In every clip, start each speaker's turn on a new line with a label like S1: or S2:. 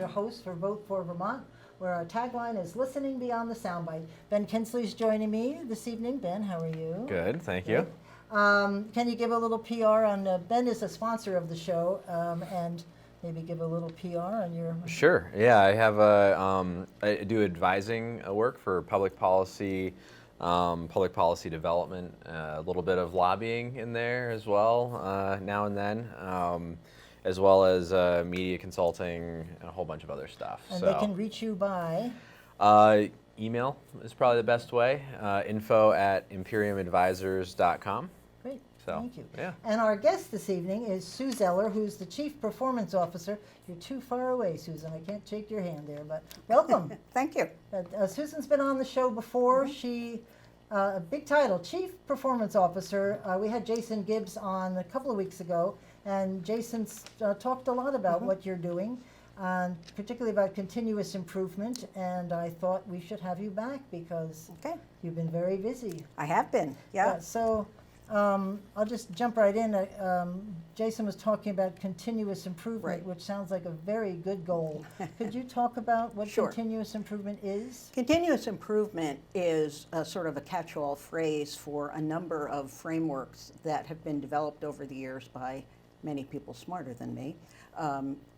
S1: your host for Vote for Vermont, where our tagline is Listening Beyond the Soundbite. Ben Kinsley's joining me this evening. Ben, how are you?
S2: Good, thank you.
S1: Can you give a little PR on, Ben is a sponsor of the show, and maybe give a little PR on your...
S2: Sure, yeah, I do advising work for public policy development, a little bit of lobbying in there as well, now and then, as well as media consulting and a whole bunch of other stuff.
S1: And they can reach you by?
S2: Email is probably the best way, info@imperiumadvisors.com.
S1: Great,
S2: So,
S1: thank you.
S2: yeah.
S1: And our guest this evening is Sue Zeller, who's the Chief Performance Officer. You're too far away, Susan. I can't shake your hand there, but welcome.
S3: Thank you.
S1: Susan's been on the show before. She, a big title, Chief Performance Officer. We had Jason Gibbs on a couple of weeks ago, and Jason's talked a lot about what you're doing, particularly about continuous improvement, and I thought we should have you back because you've been very busy.
S3: I have been, yeah.
S1: So I'll just jump right in. Jason was talking about continuous improvement, which sounds like a very good goal. Could you talk about what continuous improvement is?
S3: Continuous improvement is a sort of a catch-all phrase for a number of frameworks that have been developed over the years by many people smarter than me.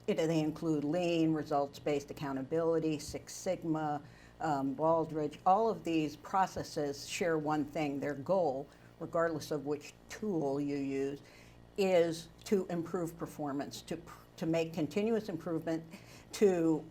S3: They include lean, results-based accountability, Six Sigma, Baldrige. All of these processes share one thing. Their goal, regardless of which tool you use, is to improve performance, to make continuous improvement, to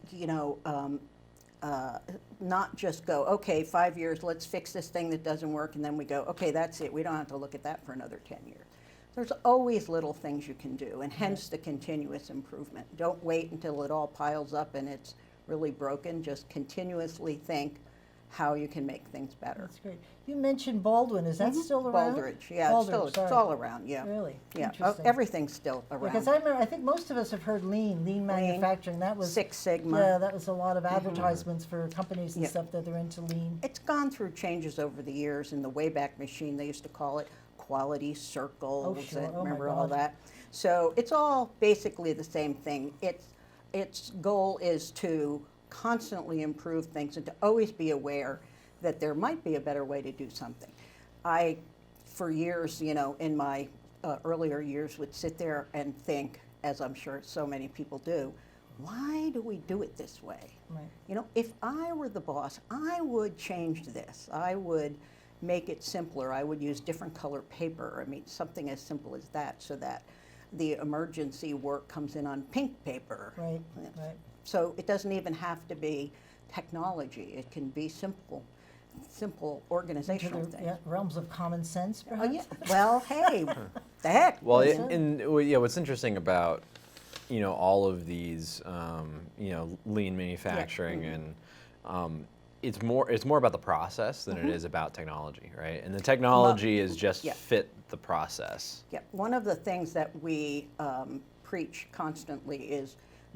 S3: not just go, okay, 5 years, let's fix this thing that doesn't work, and then we go, okay, that's it. We don't have to look at that for another 10 years. There's always little things you can do, and hence the continuous improvement. Don't wait until it all piles up and it's really broken. Just continuously think how you can make things better.
S1: That's great. You mentioned Baldwin. Is that still around?
S3: Baldrige, yeah, it's all around, yeah.
S1: Really?
S3: Yeah,
S1: Interesting.
S3: everything's still around.
S1: Because I think most of us have heard lean manufacturing. That was
S3: Six Sigma.
S1: Yeah, that was a lot of advertisements for companies and stuff that are into lean.
S3: It's gone through changes over the years. In the Wayback Machine, they used to call it quality circles.
S1: Oh, sure.
S3: Remember all that? So it's all basically the same thing. Its goal is to constantly improve things and to always be aware that there might be a better way to do something. I, for years, in my earlier years, would sit there and think, as I'm sure so many people do, why do we do it this way?
S1: Right.
S3: If I were the boss, I would change this. I would make it simpler. I would use different color paper. I mean, something as simple as that, so that the emergency work comes in on pink paper.
S1: Right, right.
S3: So it doesn't even have to be technology. It can be simple organizational things.
S1: Yeah, realms of common sense, perhaps?
S3: Oh, yeah. Well, hey, the heck.
S2: Well, what's interesting about all of these lean manufacturing and it's more about the process than it is about technology, right? And the technology is just fit the process.
S3: Yeah, one of the things that we preach constantly is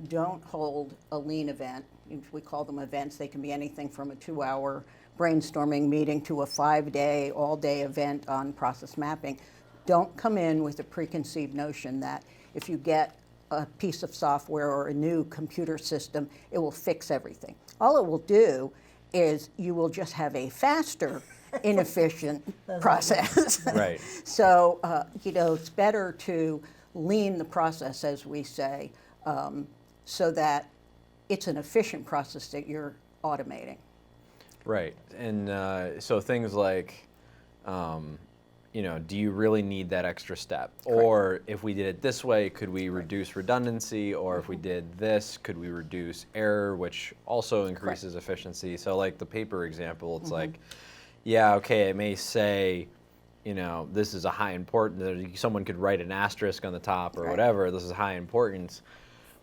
S3: don't hold a lean event. We call them events. They can be anything from a 2-hour brainstorming meeting to a 5-day, all-day event on process mapping. Don't come in with a preconceived notion that if you get a piece of software or a new computer system, it will fix everything. All it will do is you will just have a faster, inefficient process.
S2: Right.
S3: So, it's better to lean the process, as we say, so that it's an efficient process that you're automating.
S2: Right. And so things like, do you really need that extra step? Correct. Or if we did it this way, could we reduce redundancy? Or if we did this, could we reduce error, which also increases efficiency? So like the paper example, it's like, yeah, okay, it may say, this is a high importance. Someone could write an asterisk on the top or whatever. This is high importance.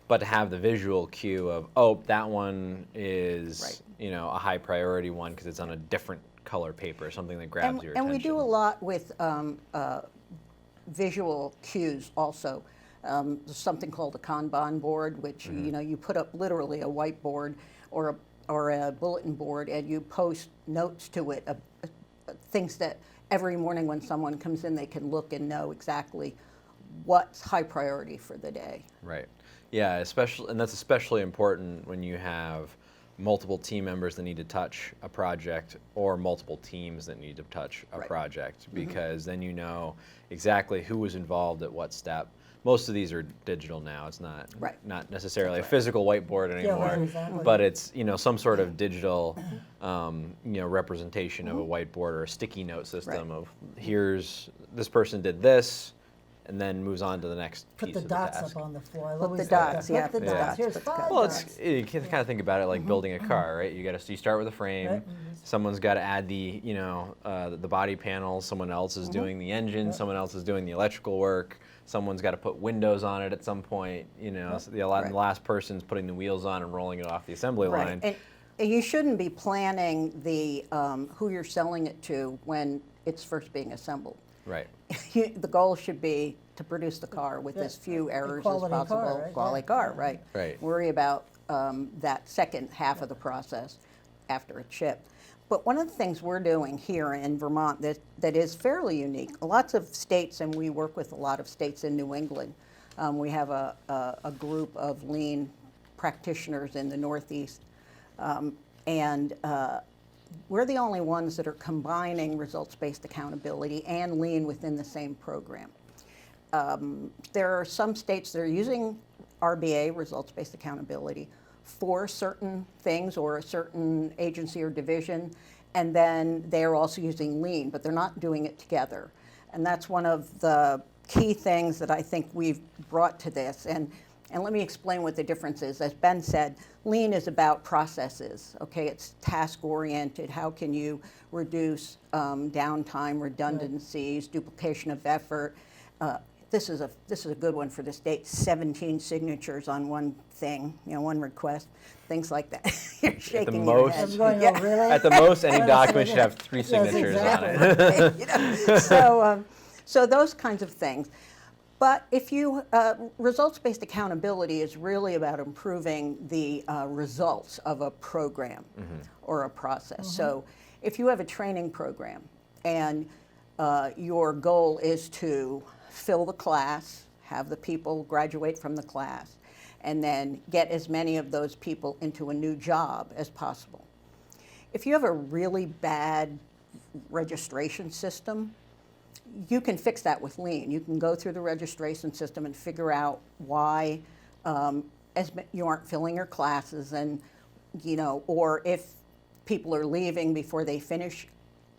S2: But to have the visual cue of, oh, that one is, a high priority one because it's on a different color paper, something that grabs your attention.
S3: And we do a lot with visual cues also. There's something called a Kanban board, which you put up literally a whiteboard or a bulletin board, and you post notes to it, things that every morning when someone comes in, they can look and know exactly what's high priority for the day.
S2: Right. Yeah, especially, and that's especially important when you have multiple team members that need to touch a project or multiple teams that need to touch a
S3: Right.
S2: project, because then you know exactly who was involved at what step. Most of these are digital now. It's not
S3: Right.
S2: not necessarily
S3: That's
S2: a physical whiteboard anymore,
S1: right, exactly.
S2: but it's some sort of digital representation of a whiteboard or a sticky note system
S3: Right.
S2: of here's this person did this, and then moves on to the next
S1: Put
S2: piece
S1: the
S2: of
S1: dots
S2: the task.
S1: up on the floor. I
S3: Put
S1: always
S3: the
S1: like
S3: dots,
S1: that.
S3: yeah,
S1: Put the
S2: put the
S1: dots.
S3: dots,
S1: Here's
S3: put the
S1: 5
S3: dots.
S2: Well,
S1: dots.
S2: you can kind of think about it like building a car, right? You start with a frame.
S1: Right.
S2: Someone's got to add the body panels. Someone else is doing the engine. Someone else is doing the electrical work. Someone's got to put windows on it at some point. So the
S3: Right.
S2: last person's putting the wheels on and rolling it off the assembly line.
S3: And you shouldn't be planning the who you're selling it to when it's first being assembled.
S2: Right.
S3: The goal should be to produce the car with
S1: Yeah,
S3: as few
S1: a
S3: errors as
S1: quality car,
S3: possible.
S1: right?
S3: Quality
S1: Yeah.
S3: car, right?
S2: Right.
S3: Worry about that second half of the process after it's shipped. But one of the things we're doing here in Vermont that is fairly unique, lots of states, and we work with a lot of states in New England. We have a group of lean practitioners in the Northeast, and we're the only ones that are combining results-based accountability and lean within the same program. There are some states that are using RBA, results-based accountability, for certain things or a certain agency or division, and then they're also using lean, but they're not doing it together. And that's one of the key things that I think we've brought to this. And let me explain what the difference is. As Ben said, lean is about processes, okay? It's task-oriented. How can you reduce downtime, redundancies, duplication of effort? This is a good one for the state. 17 signatures on one thing, one request, things like that. You're shaking your
S2: most-
S3: head.
S1: I'm going,
S3: Yeah.
S1: oh, really?
S2: At the most, any
S1: Yes,
S2: document should
S1: yes,
S2: have 3 signatures
S1: exactly.
S2: on it.
S3: So those kinds of things. But if you, results-based accountability is really about improving the results of a program or a process. So if you have a training program and your goal is to fill the class, have the people graduate from the class, and then get as many of those people into a new job as possible. If you have a really bad registration system, you can fix that with lean. You can go through the registration system and figure out why you aren't filling your classes, and or if people are leaving before they finish,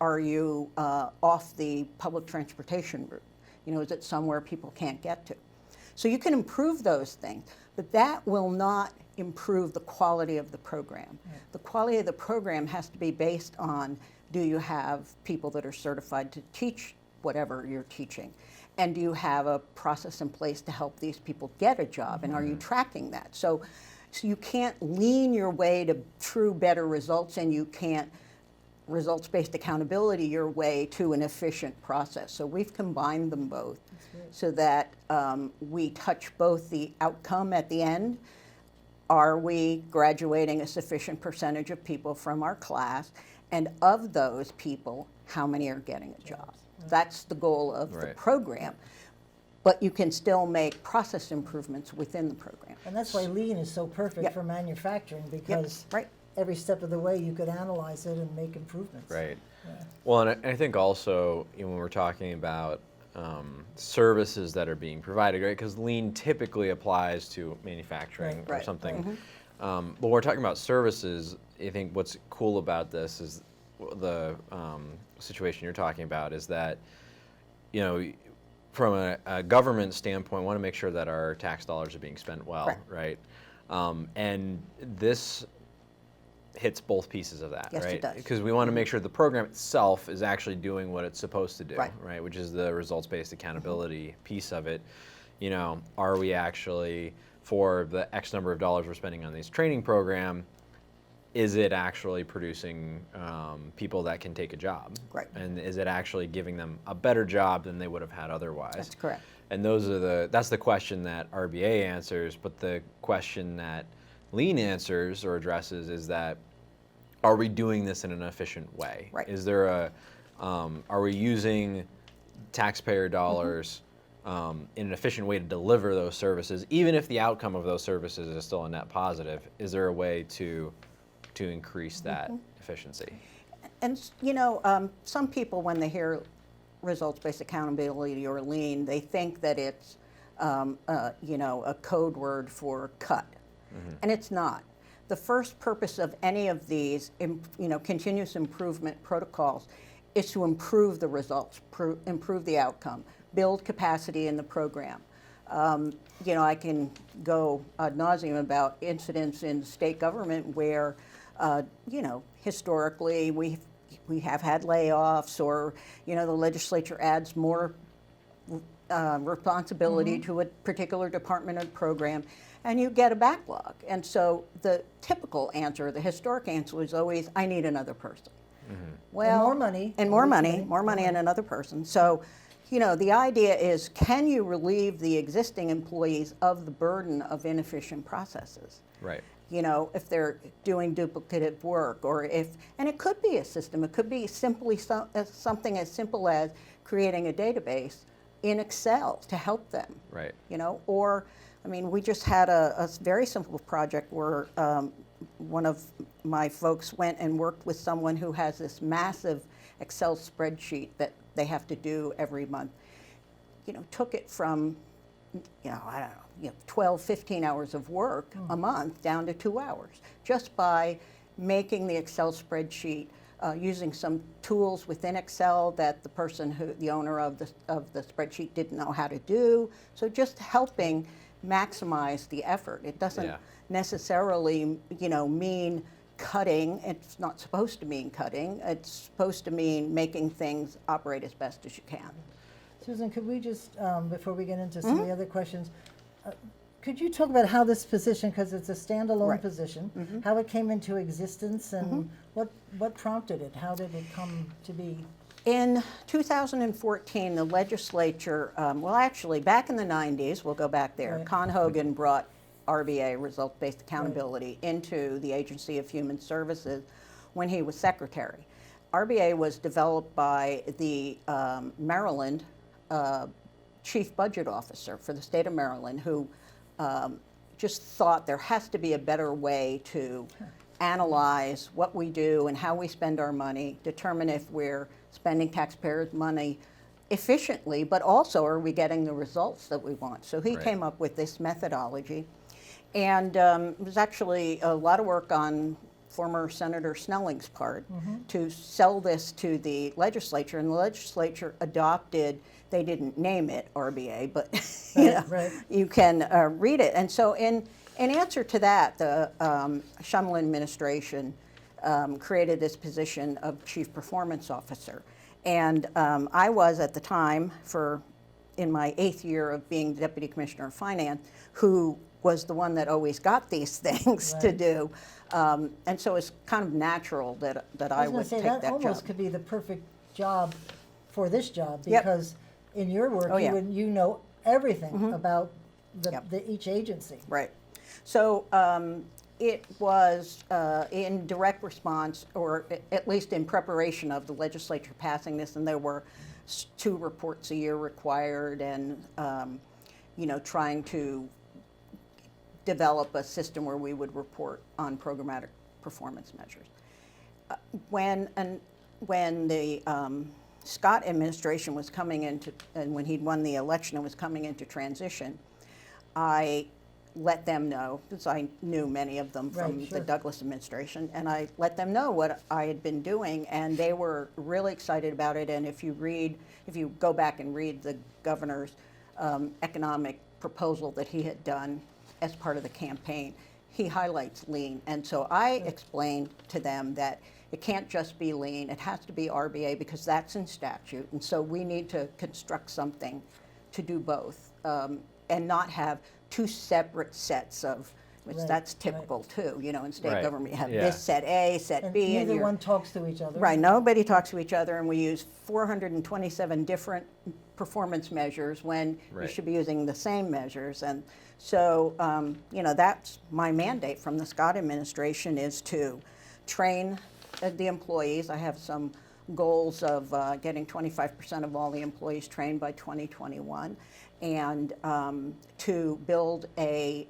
S3: are you off the public transportation route? Is it somewhere people can't get to? So you can improve those things, but that will not improve the quality of the program. The quality of the program has to be based on, do you have people that are certified to teach whatever you're teaching? And do you have a process in place to help these people get a job? And are you tracking that? So you can't lean your way to true better results, and you can't results-based accountability your way to an efficient process. So we've combined them both so that we touch both the outcome at the end. Are we graduating a sufficient percentage of people from our class? And of those people, how many are getting a job? That's the goal of the
S2: Right.
S3: program. But you can still make process improvements within the program.
S1: And that's why lean is so perfect
S3: Yep.
S1: for manufacturing, because
S3: Right.
S1: every step of the way you could analyze it and make improvements.
S2: Right. Well, and I think also when we're talking about services that are being provided, right? Because lean typically applies to manufacturing
S1: Right.
S2: or
S3: Right.
S2: something. But when we're talking about services, I think what's cool about this is the situation you're talking about is that, from a government standpoint, we want to make sure that our tax dollars are being spent well,
S3: Correct.
S2: right? And this hits both pieces of that,
S3: Yes, it
S2: right?
S3: does.
S2: Because we want to make sure the program itself is actually doing what it's supposed to do,
S3: Right.
S2: Which is the results-based accountability piece of it. Are we actually, for the X number of dollars we're spending on this training program, is it actually producing people that can take a job?
S3: Right.
S2: And is it actually giving them a better job than they would have had otherwise?
S3: That's correct.
S2: And that's the question that RBA answers, but the question that lean answers or addresses is that, are we doing this in an efficient way?
S3: Right.
S2: Is there are we using taxpayer dollars in an efficient way to deliver those services, even if the outcome of those services is still a net positive, is there a way to increase that efficiency?
S3: And some people, when they hear results-based accountability or lean, they think that it's a code word for cut, and it's not. The first purpose of any of these, continuous improvement protocols, is to improve the results, improve the outcome, build capacity in the program. I can go ad nauseum about incidents in state government where, historically we have had layoffs, or the legislature adds more responsibility to a particular department or program, and you get a backlog. And so the typical answer, the historic answer, was always, I need another person. Well,
S1: and more money.
S3: And more money and another person. So, the idea is, can you relieve the existing employees of the burden of inefficient processes?
S2: Right.
S3: If they're doing duplicative work, and it could be a system, it could be simply something as simple as creating a database in Excel to help them.
S2: Right.
S3: We just had a very simple project where one of my folks went and worked with someone who has this massive Excel spreadsheet that they have to do every month. Took it from, 12, 15 hours of work a month down to 2 hours, just by making the Excel spreadsheet, using some tools within Excel that the owner of the spreadsheet didn't know how to do. So just helping maximize the effort. It doesn't necessarily, mean cutting. It's not supposed to mean cutting. It's supposed to mean making things operate as best as you can.
S1: Susan, could we just, before we get into some of the other questions, could you talk about how this position, because it's a standalone position, how it came into existence, and what prompted it? How did it come to be?
S3: In 2014, the legislature, back in the 90s, we'll go back there,
S1: Right.
S3: Con Hogan brought RBA, Results-Based Accountability, into the Agency of Human Services when he was secretary. RBA was developed by the Maryland chief budget officer for the state of Maryland, who just thought there has to be a better way to analyze what we do and how we spend our money, determine if we're spending taxpayers' money efficiently, but also are we getting the results that we want. So he came up with this methodology, and it was actually a lot of work on former Senator Snelling's part to sell this to the legislature, and the legislature adopted. They didn't name it RBA, but you can read it. And so in answer to that, the Shumlin administration created this position of Chief Performance Officer. And I was, at the time, in my 8th year of being Deputy Commissioner of Finance, who was the one that always got these things to do. And so it's kind of natural that I would take that job.
S1: That almost could be the perfect job for this job, because in your work, you know everything about each agency.
S3: Right. So it was in direct response, or at least in preparation of the legislature passing this, and there were 2 reports a year required, and trying to develop a system where we would report on programmatic performance measures. When the Scott administration was coming into, and when he'd won the election and was coming into transition, I let them know, because I knew many of them from the Douglas administration, and I let them know what I had been doing, and they were really excited about it. And if you go back and read the governor's economic proposal that he had done as part of the campaign, he highlights lean. And so I explained to them that it can't just be lean, it has to be RBA, because that's in statute. And so we need to construct something to do both, and not have 2 separate sets of, which that's typical too. In state government, you have this set A, set B.
S1: And neither one talks to each other.
S3: Right, nobody talks to each other, and we use 427 different performance measures when you should be using the same measures. And so, that's my mandate from the Scott administration, is to train the employees. I have some goals of getting 25% of all the employees trained by 2021, and to build a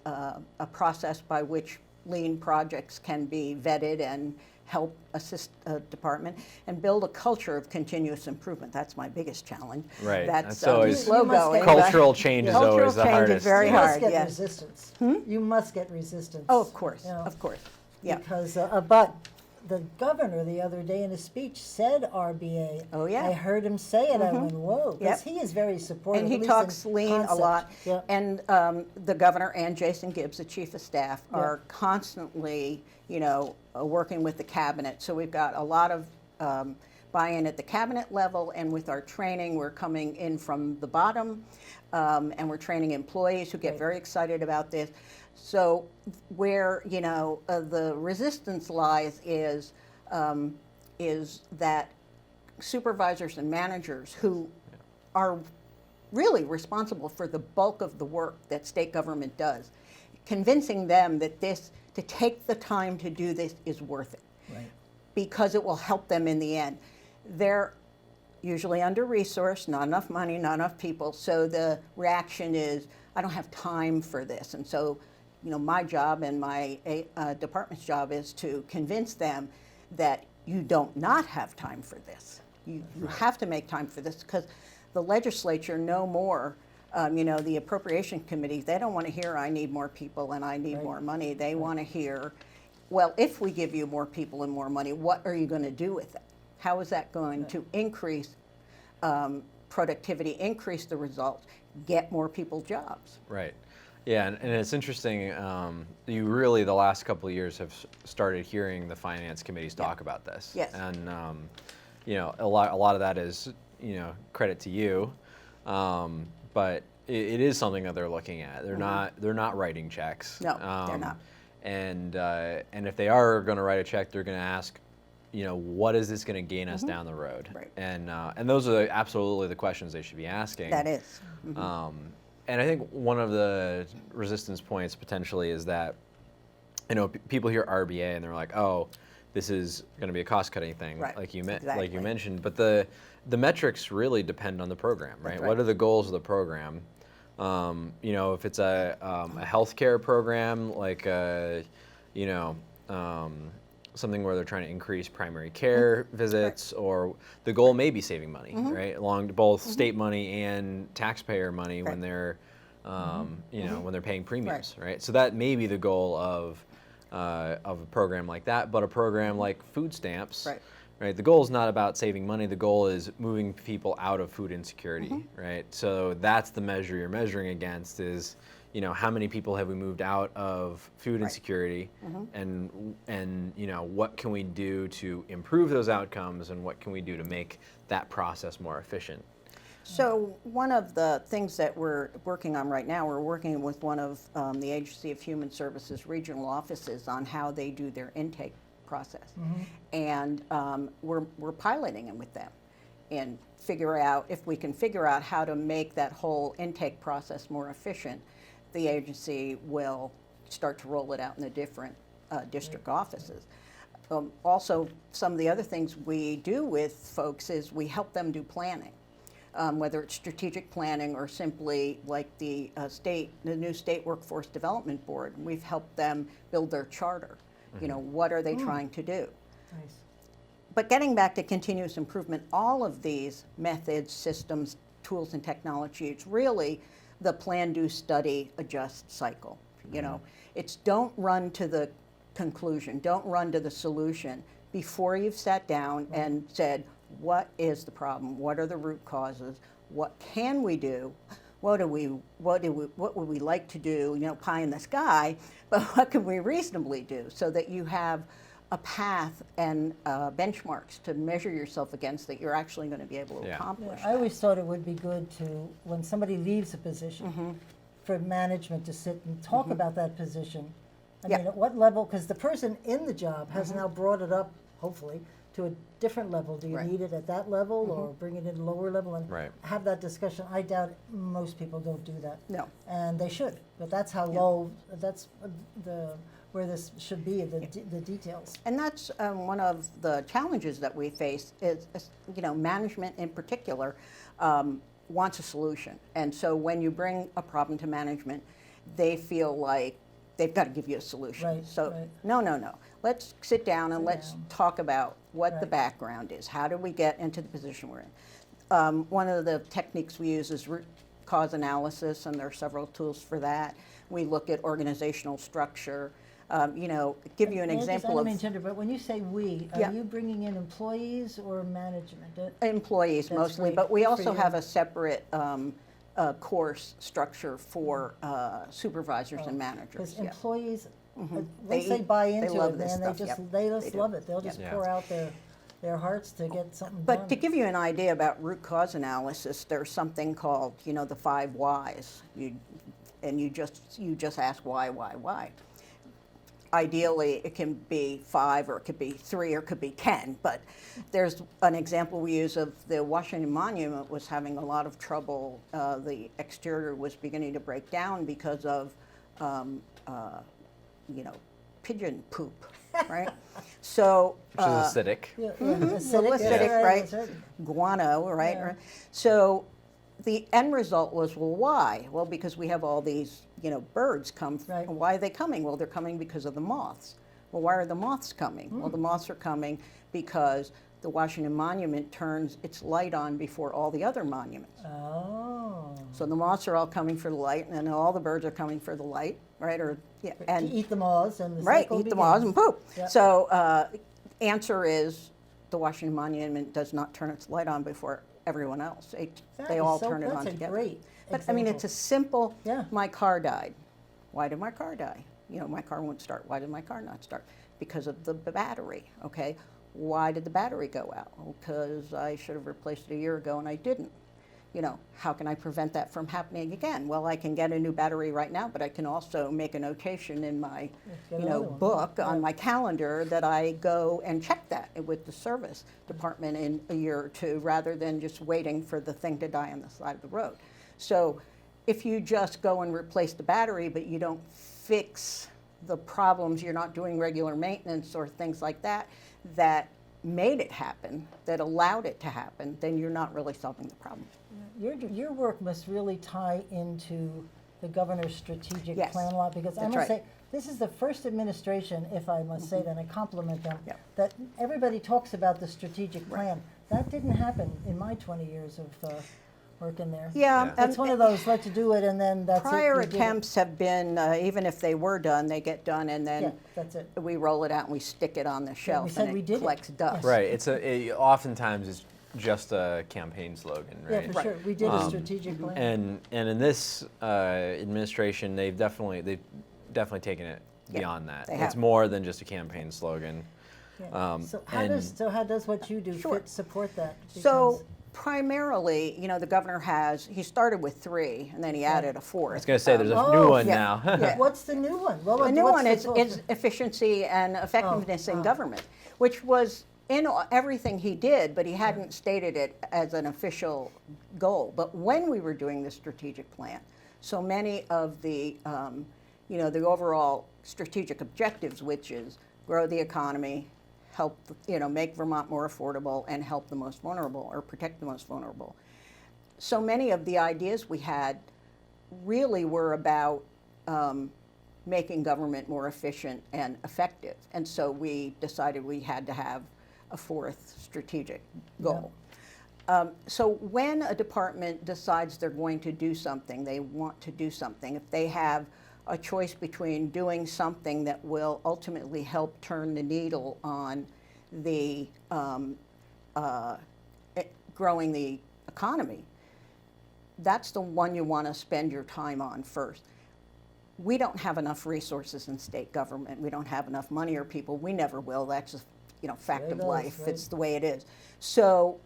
S3: process by which lean projects can be vetted and help assist a department, and build a culture of continuous improvement. That's my biggest challenge.
S2: Right.
S3: That's
S2: always
S3: slow
S1: You must
S3: going.
S1: get-
S3: but
S2: cultural change is
S3: cultural
S2: always the
S3: change is
S2: hardest.
S3: very
S1: you must
S3: hard,
S1: get
S3: yes.
S1: resistance. You must get resistance.
S3: Oh, of course,
S1: you know,
S3: of course. Yeah.
S1: Because, but the governor the other day in a speech said RBA.
S3: Oh, yeah.
S1: I heard him say it. I went, whoa. Because
S3: Yep.
S1: he is very supportive.
S3: And he
S1: at least
S3: talks
S1: in
S3: lean a
S1: concept.
S3: lot.
S1: Yeah.
S3: And the governor and Jason Gibbs, the chief of staff, are constantly, working with the cabinet. So we've got a lot of buy-in at the cabinet level, and with our training, we're coming in from the bottom, and we're training employees who get
S1: Right.
S3: very excited about this. So where, the resistance lies is that supervisors and managers who are really responsible for the bulk of the work that state government does, convincing them that to take the time to do this is worth it,
S1: Right.
S3: because it will help them in the end. They're usually under-resourced, not enough money, not enough people, so the reaction is, I don't have time for this. And so, my job and my department's job is to convince them that you don't not have time for this. You have to make time for this, because the legislature no more, the appropriation committee, they don't want to hear, I need more people and I need
S1: Right.
S3: more money. They want to hear, well, if we give you more people and more money, what are you going to do with it? How is that going to increase productivity, increase the results, get more people jobs?
S2: Right. Yeah, and it's interesting. You really, the last couple of years, have started hearing the finance committees talk about this.
S3: Yes.
S2: And a lot of that is credit to you, but it is something that they're looking at. They're not writing checks.
S3: No, they're not.
S2: And if they are going to write a check, they're going to ask, what is this going to gain us down the road?
S3: Right.
S2: And those are absolutely the questions they should be asking.
S3: That is.
S2: And I think one of the resistance points potentially is that, people hear RBA and they're like, oh, this is going to be a cost-cutting thing,
S3: Right.
S2: like you
S3: Exactly.
S2: mentioned. But the metrics really depend on the program, right?
S3: right.
S2: What are the goals of the program? If it's a healthcare program, like something where they're trying to increase primary care visits, or the goal may be saving money, right? Along both state money and taxpayer money when they're, when they're paying premiums, right? So that may be the goal of a program like that, but a program like food stamps, right? The goal is not about saving money. The goal is moving people out of food insecurity, right? So that's the measure you're measuring against is, how many people have we moved out of food insecurity, and what can we do to improve those outcomes, and what can we do to make that process more efficient?
S3: So one of the things that we're working on right now, we're working with one of the Agency of Human Services regional offices on how they do their intake process. And we're piloting it with them and if we can figure out how to make that whole intake process more efficient, the agency will start to roll it out in the different district offices. Also, some of the other things we do with folks is we help them do planning, whether it's strategic planning or simply like the new State Workforce Development Board. We've helped them build their charter. What are they trying to do?
S1: Nice.
S3: But getting back to continuous improvement, all of these methods, systems, tools, and technology, it's really the plan, do, study, adjust cycle. It's don't run to the conclusion, don't run to the solution before you've sat down and said, what is the problem? What are the root causes? What can we do? What would we like to do? Pie in the sky, but what can we reasonably do so that you have a path and benchmarks to measure yourself against that you're actually going to be able to accomplish.
S1: I always thought it would be good to, when somebody leaves a position, for management to sit and talk about that position. I mean, at what level, because the person in the job has now brought it up, hopefully, to a different level. Do you need it at that level or bring it in a lower level and have that discussion? I doubt most people don't do that.
S3: No.
S1: And they should, but that's how low, that's the where this should be, the details.
S3: And that's one of the challenges that we face is, management in particular wants a solution. And so when you bring a problem to management, they feel like they've got to give you a solution.
S1: Right,
S3: so
S1: right.
S3: no. Let's sit down and let's
S1: down.
S3: talk about what the
S1: Right.
S3: background is. How did we get into the position we're in? One of the techniques we use is root cause analysis, and there are several tools for that. We look at organizational structure. Give you an
S1: May I just-
S3: example
S1: I don't
S3: of
S1: mean to interrupt, but when you say we, are
S3: Yeah.
S1: you bringing in employees or management?
S3: employees
S1: That's
S3: mostly,
S1: great.
S3: but we
S1: Good for
S3: also
S1: you.
S3: have a separate course structure for supervisors and managers.
S1: Because
S3: Yeah.
S1: employees,
S3: They
S1: once they
S3: eat-
S1: buy
S3: they
S1: into
S3: love
S1: it,
S3: this
S1: man,
S3: stuff.
S1: they just
S3: Yep,
S1: they
S3: they
S1: just
S3: do.
S1: love it. They'll just
S2: Yeah.
S1: pour out their hearts to get something
S3: But
S1: done.
S3: to give you an idea about root cause analysis, there's something called, the 5 whys. You just ask why. Ideally, it can be 5, or it could be 3, or it could be 10. But there's an example we use of the Washington Monument was having a lot of trouble. The exterior was beginning to break down because of, pigeon poop, right? So
S2: Which is acidic.
S1: Yeah,
S3: acidic,
S1: that's
S3: right?
S1: that's right.
S3: Guano, right?
S1: Yeah.
S3: So the end result was, well, why? Well, because we have all these, birds come.
S1: Right.
S3: Why are they coming? Well, they're coming because of the moths. Well, why are the moths coming? Well, the moths are coming because the Washington Monument turns its light on before all the other monuments.
S1: Oh.
S3: So the moths are all coming for the light, and then all the birds are coming for the light, right?
S1: To eat the moths and the
S3: Right,
S1: cycle
S3: eat the moths and
S1: begins.
S3: poop.
S1: Yeah.
S3: So answer is the Washington Monument does not turn its light on before everyone else.
S1: That
S3: They
S1: is
S3: all
S1: so-
S3: turn it on
S1: That's a
S3: together.
S1: great
S3: But I mean, it's a simple,
S1: Yeah.
S3: my car died. Why did my car die? My car won't start. Why did my car not start? Because of the battery, okay? Why did the battery go out? Because I should have replaced it a year ago and I didn't. How can I prevent that from happening again? Well, I can get a new battery right now, but I can also make a notation in my,
S1: get another one.
S3: book
S1: Yeah.
S3: on my calendar that I go and check that with the service department in a year or two, rather than just waiting for the thing to die on the side of the road. So if you just go and replace the battery, but you don't fix the problems, you're not doing regular maintenance or things like that, that made it happen, that allowed it to happen, then you're not really solving the problem.
S1: Your work must really tie into the governor's strategic
S3: Yes.
S1: plan a lot, because I
S3: That's
S1: must
S3: right.
S1: say, this is the first administration, if I must say that, and I compliment them,
S3: Yep.
S1: that everybody talks about the strategic plan. That didn't happen in my 20 years of working there.
S3: Yeah,
S1: It's one of those, let's do it, and then that's it.
S3: prior
S1: you did it.
S3: attempts have been, even if they were done, they get done and
S1: Yeah,
S3: then
S1: that's it.
S3: we roll it out and we stick it on the shelf
S1: said
S3: and
S1: we
S3: it
S1: did it.
S3: collects dust.
S2: Right. Oftentimes it's just a campaign slogan,
S1: Yeah,
S2: right?
S1: for sure. We did a strategic plan.
S2: And in this administration, they've definitely taken it
S3: Yeah,
S2: beyond that.
S3: they
S2: It's
S3: have.
S2: more than just a campaign slogan.
S1: Yeah. So how does what you do
S3: Sure.
S1: support that?
S3: So
S1: Because-
S3: primarily, the governor he started with 3 and then he added a 4th.
S2: I was going to say there's a
S1: Oh,
S2: new one
S3: yeah,
S2: now.
S3: yeah.
S1: What's the new one? Well,
S3: The new
S1: what's
S3: one
S1: the
S3: is
S1: source?
S3: efficiency and effectiveness in
S1: oh.
S3: government, which was in everything he did, but he hadn't stated it as an official goal. But when we were doing the strategic plan, so many of the, the overall strategic objectives, which is grow the economy, help, make Vermont more affordable, and help the most vulnerable, or protect the most vulnerable. So many of the ideas we had really were about making government more efficient and effective. And so we decided we had to have a 4th strategic goal. So when a department decides they're going to do something, they want to do something, if they have a choice between doing something that will ultimately help turn the needle on the growing the economy, that's the one you want to spend your time on first. We don't have enough resources in state government. We don't have enough money or people. We never will. That's just, fact
S1: There
S3: of
S1: it is,
S3: life.
S1: right?
S3: It's the way it is. So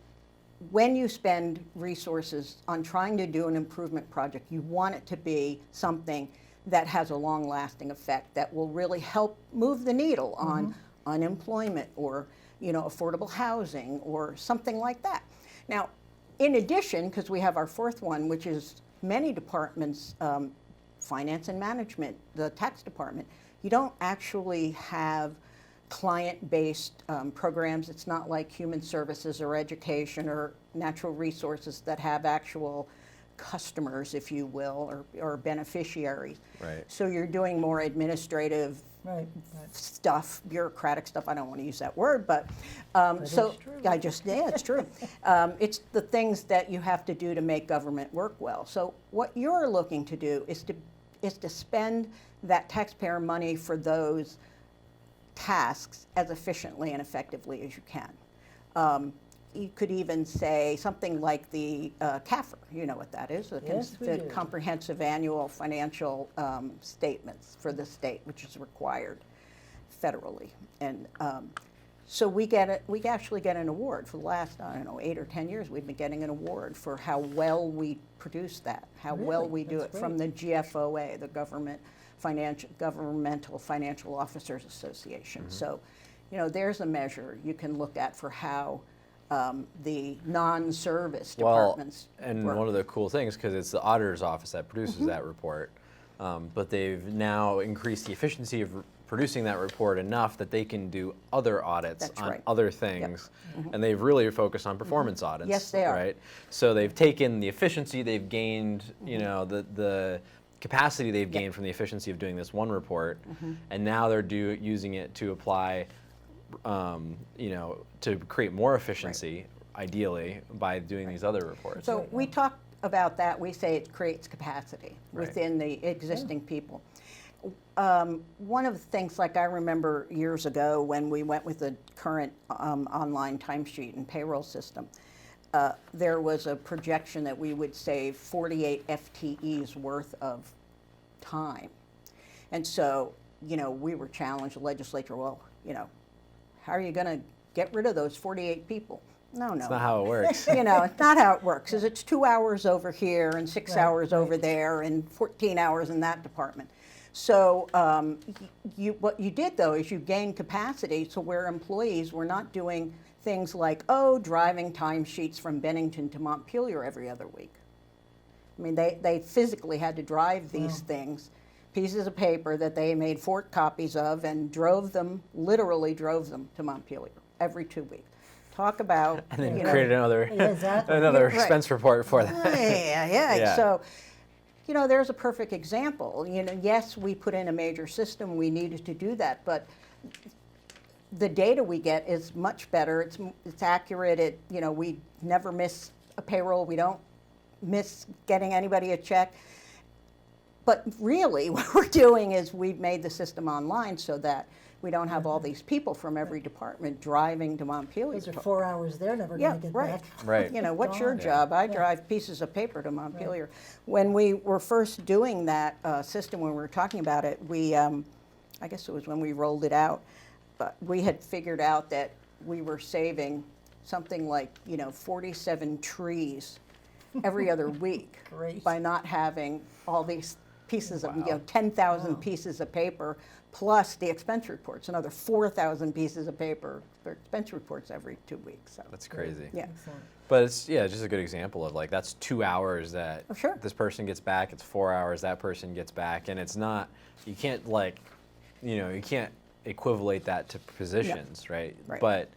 S3: when you spend resources on trying to do an improvement project, you want it to be something that has a long-lasting effect that will really help move the needle on unemployment or affordable housing or something like that. Now, in addition, because we have our 4th one, which is many departments, finance and management, the tax department, you don't actually have client-based programs. It's not like human services or education or natural resources that have actual customers, if you will, or beneficiaries.
S2: Right.
S3: So you're doing more administrative
S1: Right.
S3: stuff, bureaucratic stuff. I don't want to use that word, but
S1: But
S3: so
S1: it's true.
S3: yeah, it's true. It's the things that you have to do to make government work well. So what you're looking to do is to spend that taxpayer money for those tasks as efficiently and effectively as you can. You could even say something like the CAFR, you know what that is,
S1: Yes, we
S3: the
S1: do.
S3: Comprehensive Annual Financial Statements for the state, which is required federally. And so we actually get an award for the last, I don't know, 8 or 10 years. We've been getting an award for how well we produce that, how well
S1: Really?
S3: we do
S1: That's
S3: it from the GFOA, the Governmental Financial Officers Association. So, you know, there's a measure you can look at for how the non-service departments
S2: and
S3: work.
S2: one of the cool things, because it's the auditor's office that produces that report, but they've now increased the efficiency of producing that report enough that they can do other audits
S3: That's
S2: on
S3: right.
S2: other things, and they've really focused on performance audits.
S3: Yes, they are.
S2: Right. So they've taken the efficiency they've gained, you know, the capacity they've gained from the efficiency of doing this one report, and now they're using it to apply, you know, to create more efficiency, ideally, by doing these other reports.
S3: So we talk about that. We say it creates capacity
S2: Right.
S3: within the existing people. One of the things, like I remember years ago when we went with the current online timesheet and payroll system, there was a projection that we would save 48 FTEs worth of time. And so, you know, we were challenged, the legislature, well, you know, how are you going to get rid of those 48 people? No.
S2: That's not how it works.
S3: You know, it's not how it works. Is it's 2 hours over here and 6
S1: Right,
S3: hours over there and 14 hours in that department. So what you did, though, is you gained capacity so where employees were not doing things like, driving timesheets from Bennington to Montpelier every other week. I mean, they physically had to drive these things, pieces of paper that they made 4 copies of, and literally drove them to Montpelier every 2 weeks. Talk about,
S2: And then
S3: you know,
S2: create another
S1: Exactly.
S2: another
S3: Right.
S2: expense report for that.
S3: yeah.
S2: Yeah.
S3: So, you know, there's a perfect example. You know, yes, we put in a major system. We needed to do that, but the data we get is much better. It's accurate. You know, we never miss a payroll. We don't miss getting anybody a check. But really, what we're doing is we've made the system online so that we don't have all these people from every department driving to Montpelier.
S1: Those are 4 hours they're never
S3: Yeah,
S1: going to get
S3: right.
S1: back.
S2: Right.
S3: You know, what's your
S1: Gone.
S3: job? I
S1: Yeah.
S3: drive pieces of paper to Montpelier. When we were first doing that system, when we were talking about it, we, I guess it was when we rolled it out, but we had figured out that we were saving something like, 47 trees every other week
S1: Great.
S3: by not having all these pieces of,
S2: Wow.
S3: 10,000
S1: Wow.
S3: pieces of paper, plus the expense reports, another 4,000 pieces of paper for expense reports every 2 weeks. So,
S2: That's crazy.
S3: yeah.
S1: Excellent.
S2: But it's just a good example of like that's 2 hours that
S3: Oh, sure.
S2: this person gets back. It's 4 hours that person gets back, and it's not. You can't you can't equivalate that to positions, right?
S3: Right.
S2: But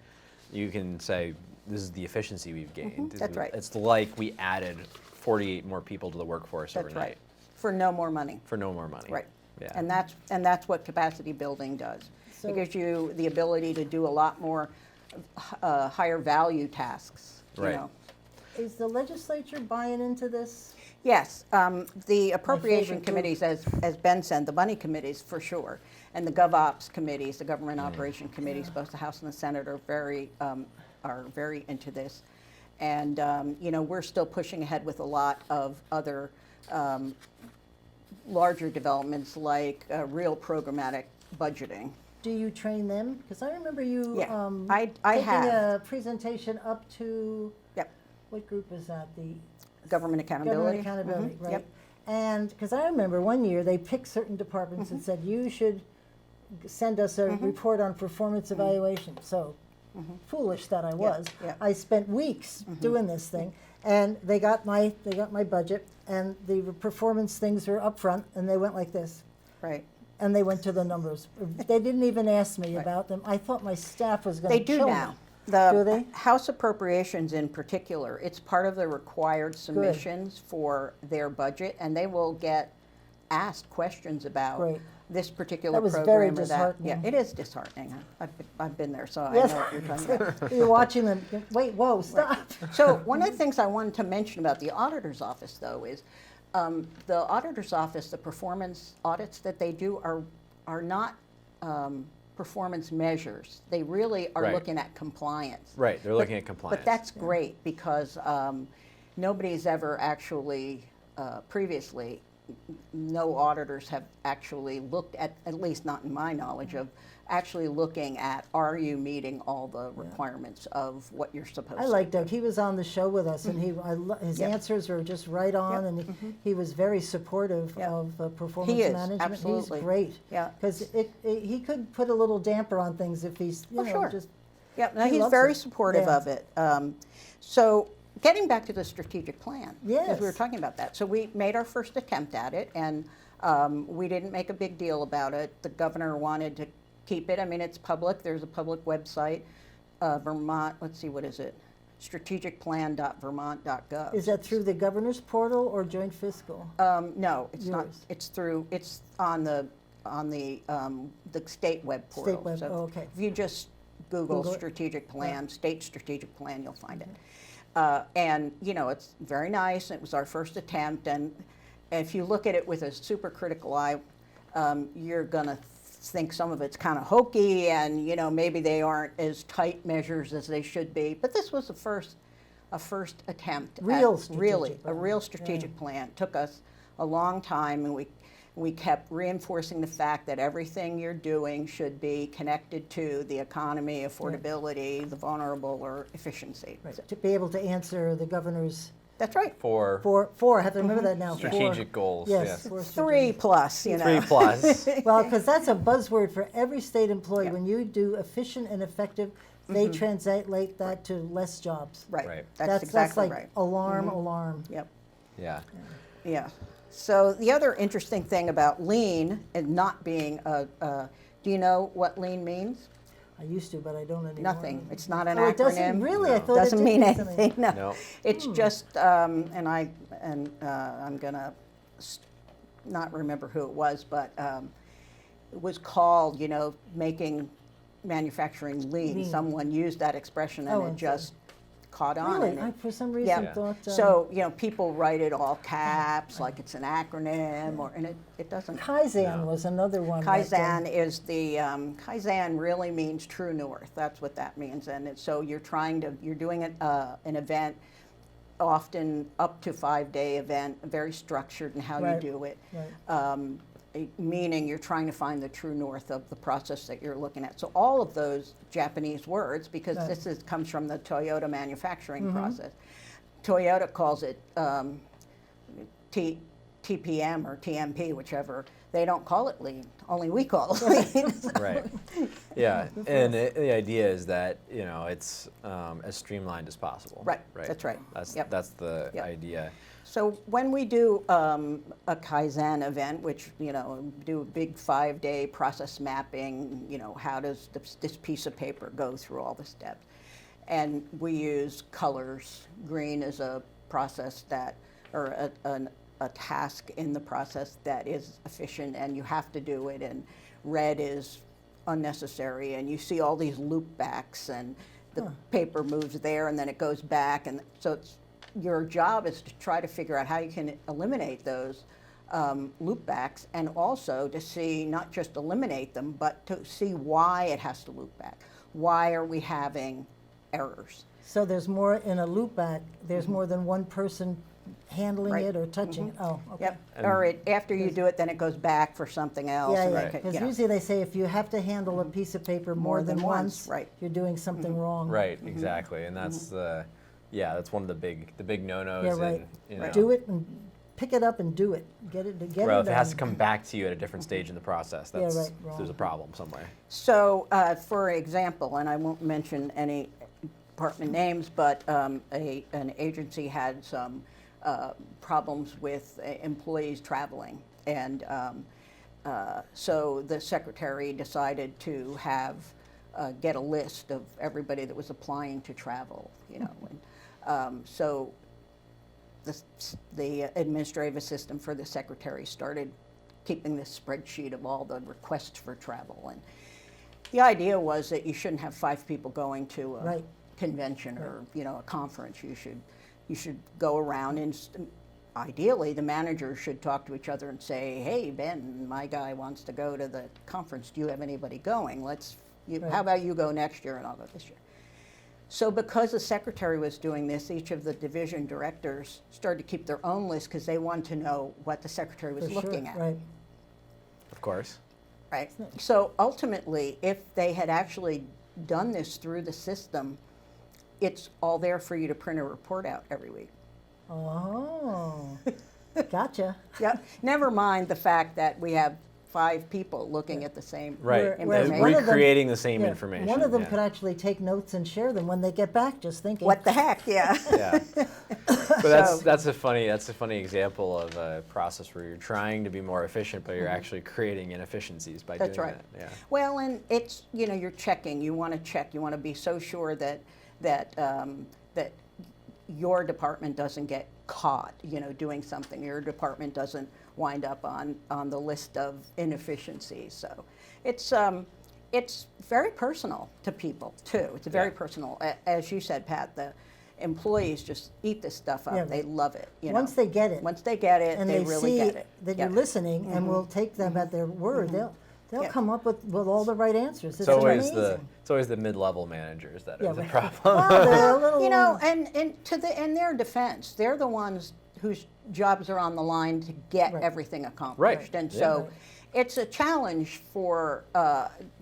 S2: you can say this is the efficiency we've gained.
S3: That's right.
S2: It's like we added 48 more people to the workforce
S3: That's
S2: overnight
S3: right. For no more money.
S2: for no more money.
S3: Right.
S2: Yeah.
S3: And that's what capacity building does.
S1: So-
S3: It gives you the ability to do a lot more higher value tasks. you
S2: Right.
S3: know.
S1: Is the legislature buying into this?
S3: Yes, the appropriation
S1: favorite
S3: committees, as Ben said, the money committees for sure, and the GovOps committees, the government operation committees, both the House and the Senate are very into this. And, we're still pushing ahead with a lot of other larger developments like real programmatic budgeting.
S1: Do you train them? Because I remember you
S3: Yeah, I
S1: taking
S3: have.
S1: a presentation up to,
S3: Yep,
S1: what group was that? The
S3: government accountability.
S1: Government accountability,
S3: Mhm,
S1: right?
S3: Yep.
S1: And because I remember one year they picked certain departments and said you should send us a report on performance evaluation. So foolish that I was.
S3: yeah.
S1: I spent weeks doing this thing, and they got my budget, and the performance things were up front, and they went like this.
S3: Right.
S1: and they went to the numbers. They didn't even ask me
S3: Right.
S1: about them. I thought my staff was going
S3: They
S1: to
S3: do
S1: kill
S3: now.
S1: me.
S3: The
S1: Do they?
S3: House Appropriations in particular, it's part of the required submissions for their budget, and they will get asked questions about
S1: Great.
S3: this particular
S1: That was
S3: program
S1: very
S3: or that.
S1: disheartening.
S3: Yeah, it is disheartening. I've been there, so
S1: Yes.
S3: I know what you're talking about.
S1: You're watching them. Wait, whoa, stop.
S3: So one of the things I wanted to mention about the auditor's office, though, is the auditor's office, the performance audits that they do are not performance measures. They really are
S2: Right.
S3: looking at compliance.
S2: Right, they're looking at compliance.
S3: But that's great because nobody's ever actually, previously, no auditors have actually looked at least not in my knowledge of, actually looking at, are you meeting all the requirements of what you're supposed
S1: I
S3: to?
S1: like Doug. He was on the show with us, and his
S3: Yep.
S1: answers are just right on,
S3: Yep.
S1: and he was very supportive
S3: Yep.
S1: of performance
S3: He is,
S1: management.
S3: absolutely.
S1: He's great.
S3: Yeah.
S1: Because he could put a little damper on things if he's, you
S3: Oh,
S1: know,
S3: sure.
S1: just
S3: Yeah, no,
S1: He
S3: he's
S1: loves
S3: very
S1: it.
S3: supportive
S1: Yeah.
S3: of it. So getting back to the strategic plan, because we were
S1: Yes.
S3: talking about that. So we made our first attempt at it, and we didn't make a big deal about it. The governor wanted to keep it. I mean, it's public. There's a public website, Vermont. Let's see, what is it? strategicplan.vermont.gov.
S1: is that through the governor's portal or joint fiscal?
S3: No, it's not.
S1: Yours.
S3: It's through. It's on the state web portal.
S1: State web,
S3: So
S1: oh, okay.
S3: if you just Google
S1: Google it.
S3: strategic plan, state strategic plan, you'll find it. And you know, it's very nice. It was our first attempt, and if you look at it with a super critical eye, you're gonna think some of it's kind of hokey, and you know, maybe they aren't as tight measures as they should be. But this was a first attempt
S1: Real
S3: at
S1: strategic
S3: really a
S1: plan.
S3: real strategic plan. It took us a long time, and we kept reinforcing the fact that everything you're doing should be connected to the economy, affordability, the vulnerable, or efficiency.
S1: Right. To be able to answer the governor's
S3: That's right.
S2: For
S1: four. I have to remember that now.
S2: strategic goals,
S1: Yes.
S2: yes.
S1: 4
S3: 3 plus, you know.
S2: 3 plus.
S1: Well, because that's a buzzword for every state employee.
S3: Yeah.
S1: When you do efficient and effective, they translate that to less jobs.
S3: Right.
S2: Right.
S3: That's exactly
S1: like
S3: right.
S1: alarm.
S3: Yep.
S2: Yeah.
S3: Yeah. So the other interesting thing about lean and not being do you know what lean means?
S1: I used to, but I don't anymore.
S3: Nothing. It's not an
S1: Oh,
S3: acronym.
S1: it doesn't really. I
S2: No.
S1: thought
S3: Doesn't
S1: it did
S3: mean
S1: something.
S3: anything. No.
S2: No.
S3: It's just I'm gonna not remember who it was, but it was called, you know, making manufacturing lean.
S1: Lean.
S3: Someone used that expression, and
S1: Oh,
S3: it
S1: and
S3: just caught on.
S1: Really,
S3: and
S1: I
S3: it-
S1: for some reason
S3: Yeah.
S1: thought.
S3: So, you know, people write it all caps like it's an acronym, and it doesn't.
S1: Kaizen
S2: No.
S1: was another one.
S3: Kaizen is the, Kaizen really means true north. That's what that means. And so you're doing an event, often up to 5-day event, very structured in how
S1: Right.
S3: you do it.
S1: Right.
S3: Meaning you're trying to find the true north of the process that you're looking at. So all of those Japanese words, because
S1: Right.
S3: this comes from the Toyota manufacturing process. Toyota calls it TPM or TMP, whichever. They don't call it lean. Only we call it lean.
S2: Right. Yeah. And the idea is that, you know, it's as streamlined as possible.
S3: Right, that's right.
S2: That's
S3: Yep.
S2: that's the
S3: Yep.
S2: idea.
S3: So when we do a Kaizen event, which, you know, do a big 5-day process mapping, you know, how does this piece of paper go through all the steps? And we use colors. Green is a process that, or a task in the process that is efficient and you have to do it, and red is unnecessary, and you see all these loop backs, and the paper moves there and then it goes back, and so your job is to try to figure out how you can eliminate those loop backs, and also to see, not just eliminate them, but to see why it has to loop back. Why are we having errors?
S1: So there's more in a loop back. There's more than one person handling
S3: Right.
S1: it or touching it. Oh, okay.
S3: Yep. Or after you do it, then it goes back for something else.
S1: Yeah,
S3: and
S1: yeah.
S3: they could,
S1: Because
S3: you know.
S1: usually they say if you have to handle a piece of paper more than once,
S3: right.
S1: you're doing something wrong.
S2: Right. Exactly. And that's that's one of the big no-nos.
S1: Yeah, right.
S2: And, you know,
S1: Do it and pick it up and do it. Get it
S2: Well, if
S1: done.
S2: it has to come back to you at a different stage in the process,
S1: Yeah,
S2: that's
S1: right, wrong.
S2: there's a problem somewhere.
S3: So, for example, and I won't mention any department names, but an agency had some problems with employees traveling, and so the secretary decided to have get a list of everybody that was applying to travel, you know. And, so the administrative assistant for the secretary started keeping this spreadsheet of all the requests for travel. And the idea was that you shouldn't have 5 people going to a
S1: Right.
S3: convention or, you know, a conference. You should go around, and ideally the managers should talk to each other and say, hey, Ben, my guy wants to go to the conference. Do you have anybody going?
S1: Right.
S3: How about you go next year and I'll go this year? So because the secretary was doing this, each of the division directors started to keep their own list because they wanted to know what the secretary was
S1: For
S3: looking
S1: sure.
S3: at.
S1: Right.
S2: Of course.
S3: Right. So ultimately, if they had actually done this through the system, it's all there for you to print a report out every week.
S1: Oh, gotcha.
S3: Yep. Never mind the fact that we have 5 people looking at the same
S2: Right.
S1: Whereas
S3: information.
S1: one of them-
S2: Recreating the same
S1: Yeah,
S2: information.
S1: One of them
S2: yeah.
S1: could actually take notes and share them when they get back, just thinking.
S3: What the heck? Yeah.
S2: Yeah. But
S3: So-
S2: that's a funny example of a process where you're trying to be more efficient, but you're actually creating inefficiencies by
S3: That's
S2: doing
S3: right.
S2: that. Yeah.
S3: Well, and it's, you know, you're checking. You want to check. You want to be so sure that that your department doesn't get caught, you know, doing something. Your department doesn't wind up on the list of inefficiencies. So it's very personal to people too. It's very
S2: Yeah.
S3: personal. As you said, Pat, the employees just eat this stuff up.
S1: Yeah.
S3: They love it. You
S1: Once
S3: know.
S1: they get it,
S3: Once they get it,
S1: and
S3: they
S1: they
S3: really
S1: see
S3: get it.
S1: that
S3: Yeah.
S1: you're listening, and we'll take them at their word. They'll
S3: Yeah.
S1: come up with all the right answers. It's
S2: It's
S1: amazing.
S2: always the mid-level managers that
S1: Yeah,
S2: are the
S1: right.
S2: problem.
S1: Well, they're a little,
S3: You know, and in their defense, they're the ones whose jobs are on the line to get
S1: Right.
S3: everything accomplished. And
S2: Yeah.
S3: so
S1: Right.
S3: it's a challenge for,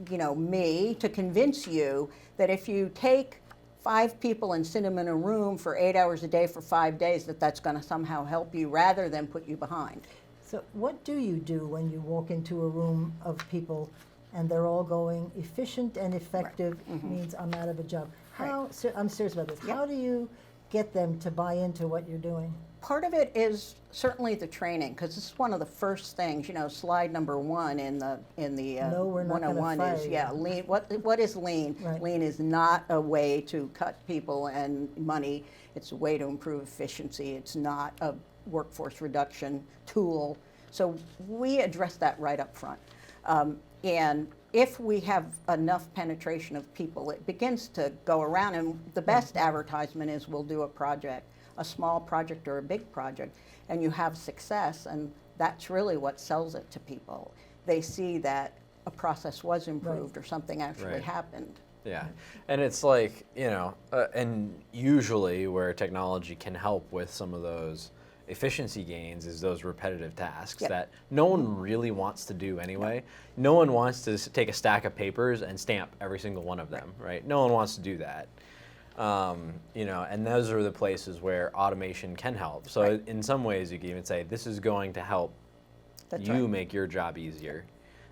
S3: you know, me to convince you that if you take 5 people and sit them in a room for 8 hours a day for 5 days, that's going to somehow help you rather than put you behind.
S1: So what do you do when you walk into a room of people and they're all going efficient and effective means I'm out of a job? How, I'm serious about this.
S3: Yep.
S1: How do you get them to buy into what you're doing?
S3: Part of it is certainly the training, because this is one of the first things. You know, slide number 1 in the
S1: No, we're not gonna
S3: 101 is
S1: fire you.
S3: lean. What is lean?
S1: Right.
S3: Lean is not a way to cut people and money. It's a way to improve efficiency. It's not a workforce reduction tool. So we address that right up front. And if we have enough penetration of people, it begins to go around. And the best advertisement is we'll do a project, a small project or a big project, and you have success. And that's really what sells it to people. They see that a process was improved or something actually
S2: Right.
S3: happened.
S2: Yeah, and it's like, you know, and usually where technology can help with some of those efficiency gains is those repetitive tasks
S3: Yep.
S2: that no one really wants to do anyway. No one wants to take a stack of papers and stamp every single one of them, right? No one wants to do that. You know, and those are the places where automation can help. So
S3: Right.
S2: in some ways you can even say this is going to help
S3: That's
S2: you
S3: right.
S2: make your job easier,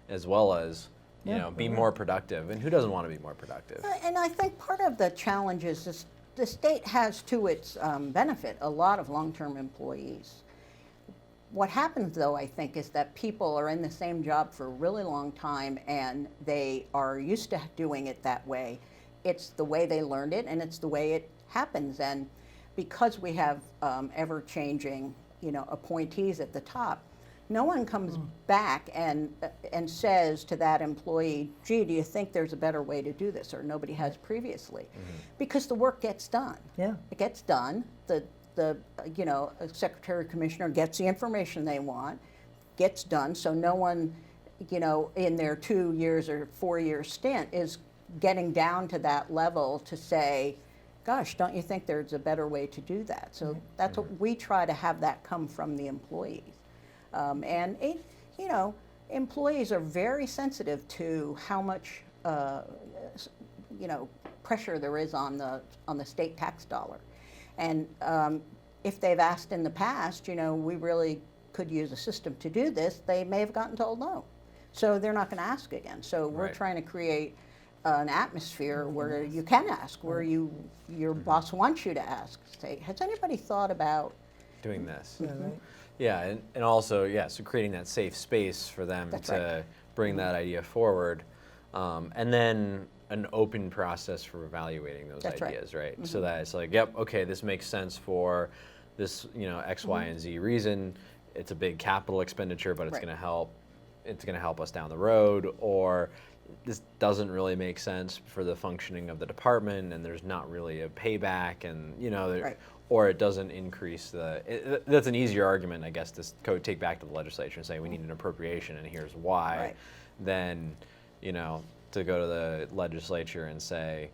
S2: as well as, you
S1: Yeah,
S2: know, be
S1: right.
S2: more productive. And who doesn't want to be more productive?
S3: And I think part of the challenge is this, the state has to its benefit a lot of long-term employees. What happens, though, I think, is that people are in the same job for a really long time and they are used to doing it that way. It's the way they learned it and it's the way it happens. And because we have ever-changing, you know, appointees at the top, no one comes back and says to that employee, gee, do you think there's a better way to do this? Or nobody has previously. Because the work gets done.
S1: Yeah.
S3: It gets done. The you know, secretary commissioner gets the information they want, gets done. So no one, you know, in their 2 years or 4 year stint is getting down to that level to say, gosh, don't you think there's a better way to do that? So that's what we try to have that come from the employees. And it, you know, employees are very sensitive to how much, you know, pressure there is on the state tax dollar. And if they've asked in the past, you know, we really could use a system to do this, they may have gotten told no. So they're not going to ask again. So we're
S2: Right.
S3: trying to create an atmosphere where you can ask, where your boss wants you to ask. Say, has anybody thought about
S2: Doing this.
S1: Yeah, right.
S2: Yeah, and also, yeah, so creating that safe space for them
S3: That's
S2: to
S3: right.
S2: bring that idea forward. And then an open process for evaluating those
S3: That's right.
S2: ideas, right? So that it's like, yep, okay, this makes sense for this, X, Y, and Z reason. It's a big capital expenditure, but it's
S3: Right.
S2: going to help. It's going to help us down the road, or this doesn't really make sense for the functioning of the department, and there's not really a payback, and
S3: Right.
S2: or it doesn't increase that's an easier argument, I guess, to take back to the legislature and say we need an appropriation and here's why,
S3: Right.
S2: than, to go to the legislature and say,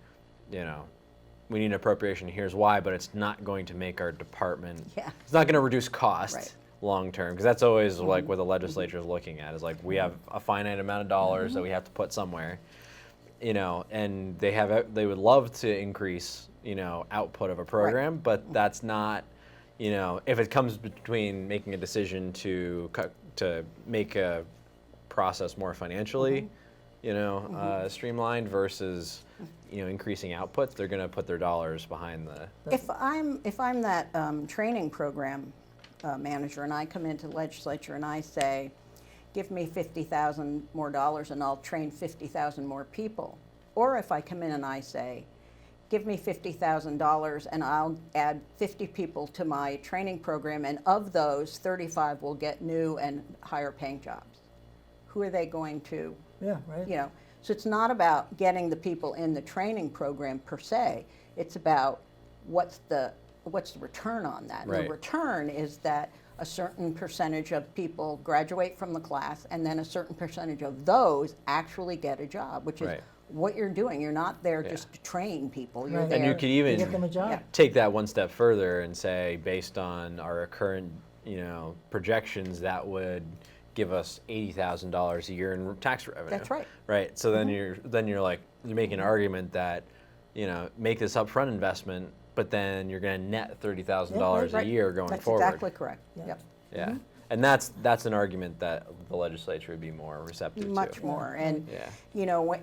S2: we need an appropriation, here's why, but it's not going to make our department,
S3: Yeah.
S2: it's not going to reduce cost
S3: Right.
S2: long term, because that's always like what the legislature is looking at, is like we have a finite amount of dollars that we have to put somewhere, and they would love to increase, output of a program, but that's not, if it comes between making a decision to make a process more financially, streamlined versus, increasing outputs, they're going to put their dollars behind the.
S3: If I'm that training program manager and I come into the legislature and I say, give me $50,000 more and I'll train 50,000 more people, or if I come in and I say, give me $50,000 and I'll add 50 people to my training program, and of those 35 will get new and higher paying jobs, who are they going to?
S1: Yeah, right.
S3: So it's not about getting the people in the training program per se. It's about what's the return on that.
S2: Right.
S3: The return is that a certain percentage of people graduate from the class, and then a certain percentage of those actually get a job, which is
S2: Right.
S3: what you're doing. You're not there
S2: Yeah.
S3: just to train people. You're
S1: Right.
S3: there.
S2: And you could
S1: To
S2: even
S1: get them a job.
S3: Yeah.
S2: take that one step further and say, based on our current, projections, that would give us $80,000 a year in tax revenue.
S3: That's right.
S2: Right. So then you're making an argument that, make this upfront investment, but then you're going to net $30,000
S3: Right.
S2: a year going
S3: That's
S2: forward.
S3: exactly correct.
S1: Yeah.
S3: Yep.
S2: Yeah. And that's an argument that the legislature would be more receptive to.
S3: Much more. And
S2: Yeah.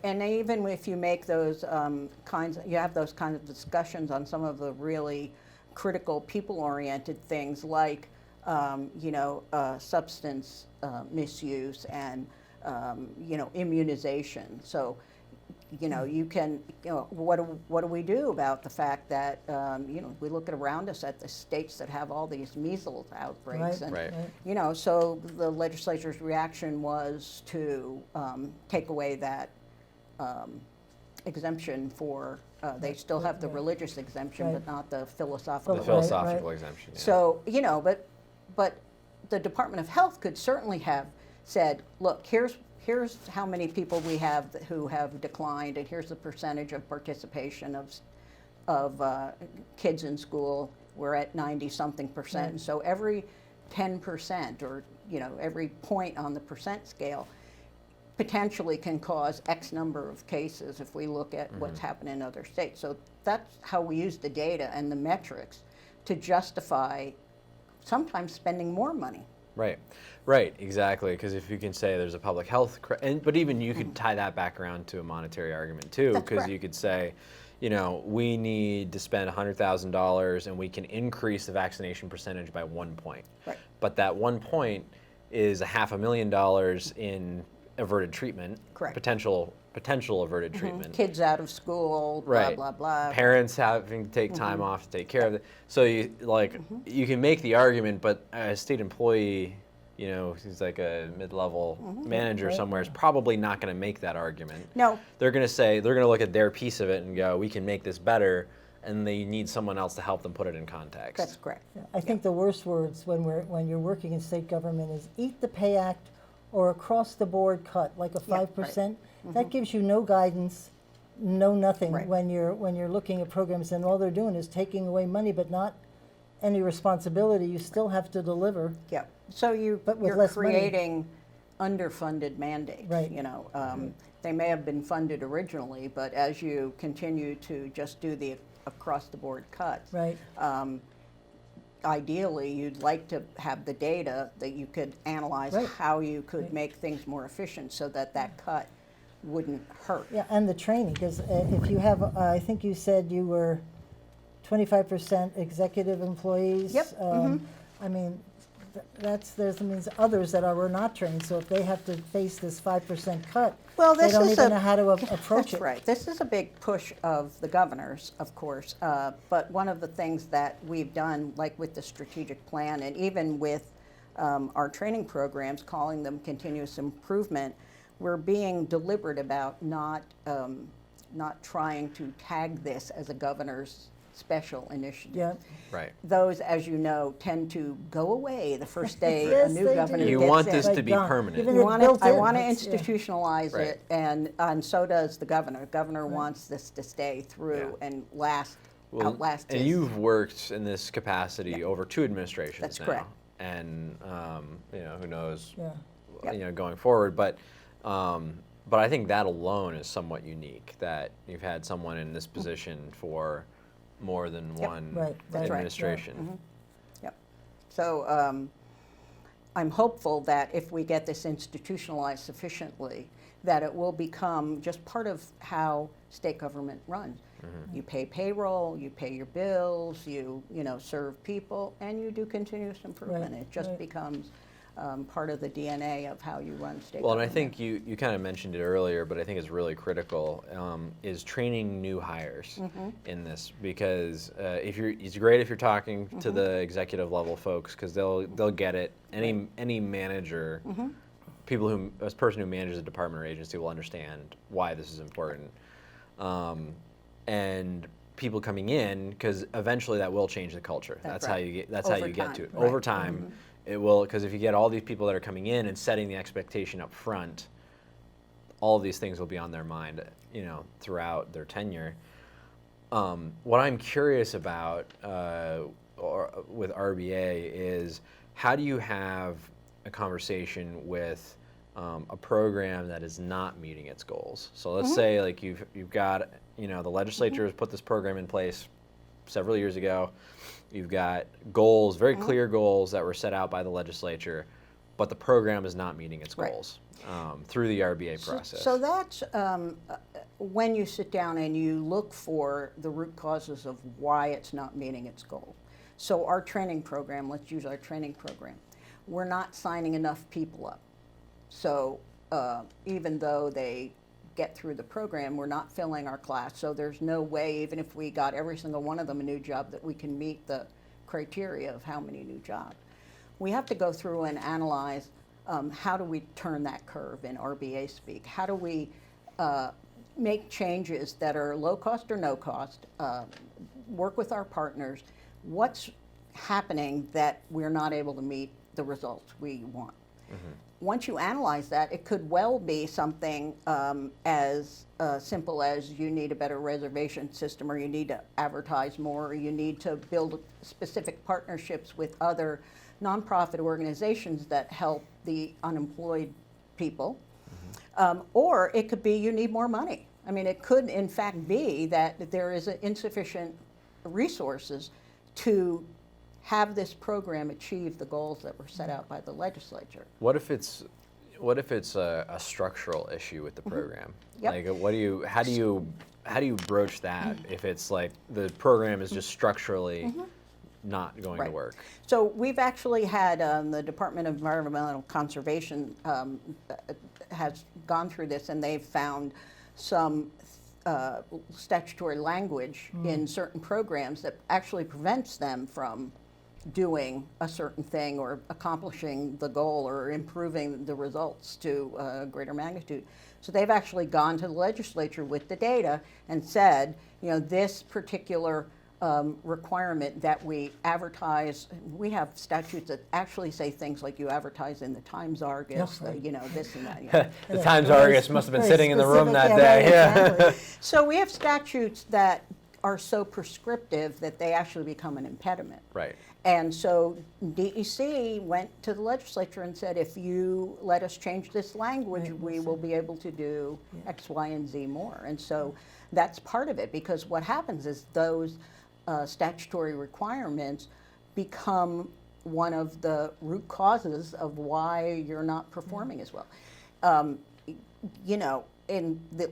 S3: and even if you make those you have those kinds of discussions on some of the really critical people-oriented things like substance misuse and immunization. So you can, what do we do about the fact that, we look around us at the states that have all these measles outbreaks.
S1: Right.
S3: And,
S2: Right.
S3: so the legislature's reaction was to take away that exemption for, they still have the religious exemption,
S1: Right.
S3: but not the philosophical.
S2: The
S1: Right,
S2: philosophical
S1: right.
S2: exemption. Yeah.
S3: So, but the Department of Health could certainly have said, look, here's how many people we have who have declined, and here's the percentage of participation of kids in school. We're at 90-something%.
S1: Right.
S3: And so every 10%, or every point on the percent scale, potentially can cause X number of cases if we look at what's happened in other states. So that's how we use the data and the metrics to justify sometimes spending more money.
S2: Right, exactly. Because if you can say there's a public health, but even you could tie that back around to a monetary argument too,
S3: That's
S2: because
S3: correct.
S2: you could say, we need to spend $100,000 and we can increase the vaccination percentage by 1 point.
S3: Right.
S2: But that 1 point is $500,000 in averted treatment.
S3: Correct.
S2: Potential averted treatment.
S3: Kids out of school, blah,
S2: Right.
S3: blah, blah.
S2: Parents having to take time off to take care of it. So you can make the argument, but a state employee, who's like a mid-level manager
S1: Right.
S2: somewhere, is probably not going to make that argument.
S3: No,
S2: They're going to look at their piece of it and go, we can make this better, and they need someone else to help them put it in context.
S3: that's correct.
S1: I think the worst words when you're working in state government is eat the pay act or across the board cut, like a
S3: Yeah, right.
S1: 5%. That gives you no guidance, no nothing
S3: Right.
S1: when you're looking at programs, and all they're doing is taking away money, but not any responsibility. You still have to deliver.
S3: Yeah. So
S1: But with
S3: you're
S1: less money.
S3: creating underfunded mandates.
S1: Right.
S3: They may have been funded originally, but as you continue to just do the across-the-board cuts,
S1: Right.
S3: ideally, you'd like to have the data that you could analyze
S1: Right.
S3: how you could
S1: Right.
S3: make things more efficient so that cut wouldn't hurt.
S1: Yeah, and the training, because if you have, I think you said you were 25% executive employees.
S3: Yep,
S1: I mean, There's means others that were not trained, so if they have to face this 5% cut,
S3: Well,
S1: they
S3: this
S1: don't
S3: is
S1: even
S3: a-
S1: know how to approach
S3: That's
S1: it.
S3: right. This is a big push of the governors, of course. But one of the things that we've done, like with the strategic plan and even with our training programs, calling them continuous improvement, we're being deliberate about not trying to tag this as a governor's special initiative.
S1: Yeah.
S2: Right.
S3: Those, as you know, tend to go away the first day
S1: Yes,
S3: a new
S1: they
S3: governor
S1: do.
S2: You
S3: gets
S2: want
S3: in.
S2: this
S1: Like
S2: to be
S1: gone.
S2: permanent.
S1: Even
S3: You
S1: it
S3: want
S1: built
S3: I
S1: in,
S3: want to
S1: it's- yeah.
S3: institutionalize
S2: Right.
S3: it, and so does the governor. The governor wants this to stay through
S2: Yeah.
S3: and outlast
S2: and
S3: his.
S2: you've worked in this capacity
S3: Yeah.
S2: over 2 administrations
S3: That's
S2: now.
S3: correct.
S2: And who knows,
S1: Yeah.
S3: Yep.
S2: going forward. But I think that alone is somewhat unique, that you've had someone in this position for more than
S3: Yep.
S2: one
S1: Right, that's right,
S2: administration.
S3: Yep. So I'm hopeful that if we get this institutionalized sufficiently, that it will become just part of how state government runs. You pay payroll, you pay your bills, you serve people, and you do continuous improvement.
S1: Right,
S3: It just
S1: right.
S3: becomes part of the DNA of how you run state
S2: Well, and
S3: government.
S2: I think you kind of mentioned it earlier, but I think it's really critical, is training new hires in this, because it's great if you're talking to the executive level folks, because they'll get it. Any manager, a person who manages a department or agency will understand why this is important, and people coming in, because eventually that will change the culture.
S3: That's
S2: That's how
S3: right.
S2: you get. That's how
S3: Over
S2: you get
S3: time,
S2: to it.
S3: right.
S2: Over time, it will, because if you get all these people that are coming in and setting the expectation up front, all of these things will be on their mind, throughout their tenure. What I'm curious about with RBA is, how do you have a conversation with a program that is not meeting its goals? So let's say like you've got, the legislature has put this program in place several years ago. You've got goals, very clear goals that were set out by the legislature, but the program is not meeting its
S3: Right.
S2: goals through the RBA process.
S3: So that's when you sit down and you look for the root causes of why it's not meeting its goal. So our training program, let's use our training program. We're not signing enough people up. So even though they get through the program, we're not filling our class. So there's no way, even if we got every single one of them a new job, that we can meet the criteria of how many new jobs. We have to go through and analyze how do we turn that curve in RBA speak? How do we make changes that are low cost or no cost, work with our partners? What's happening that we're not able to meet the results we want? Once you analyze that, it could well be something as simple as you need a better reservation system, or you need to advertise more, or you need to build specific partnerships with other nonprofit organizations that help the unemployed people. Or it could be you need more money. I mean, it could in fact be that there is insufficient resources to have this program achieve the goals that were set out by the legislature.
S2: What if it's a structural issue with the program?
S3: Yep.
S2: Like, how do you broach that if it's like the program is just structurally not going to
S3: Right.
S2: work?
S3: So we've actually had the Department of Environmental Conservation has gone through this, and they've found some statutory language in certain programs that actually prevents them from doing a certain thing or accomplishing the goal or improving the results to a greater magnitude. So they've actually gone to the legislature with the data and said, this particular requirement that we advertise, we have statutes that actually say things like you advertise in the Times Argus,
S1: right.
S3: This and that.
S2: The Times
S1: very
S2: Argus must have been
S1: very
S2: sitting in the room
S1: specific,
S2: that
S1: yeah,
S2: day.
S1: right, exactly.
S3: So we have statutes that are so prescriptive that they actually become an impediment.
S2: Right.
S3: And so DEC went to the legislature and said, if you let us change this language,
S1: Right,
S3: we will be able to do X, Y, and Z more. And so that's part of it, because what happens is those statutory requirements become one of the root causes of why you're not performing as well.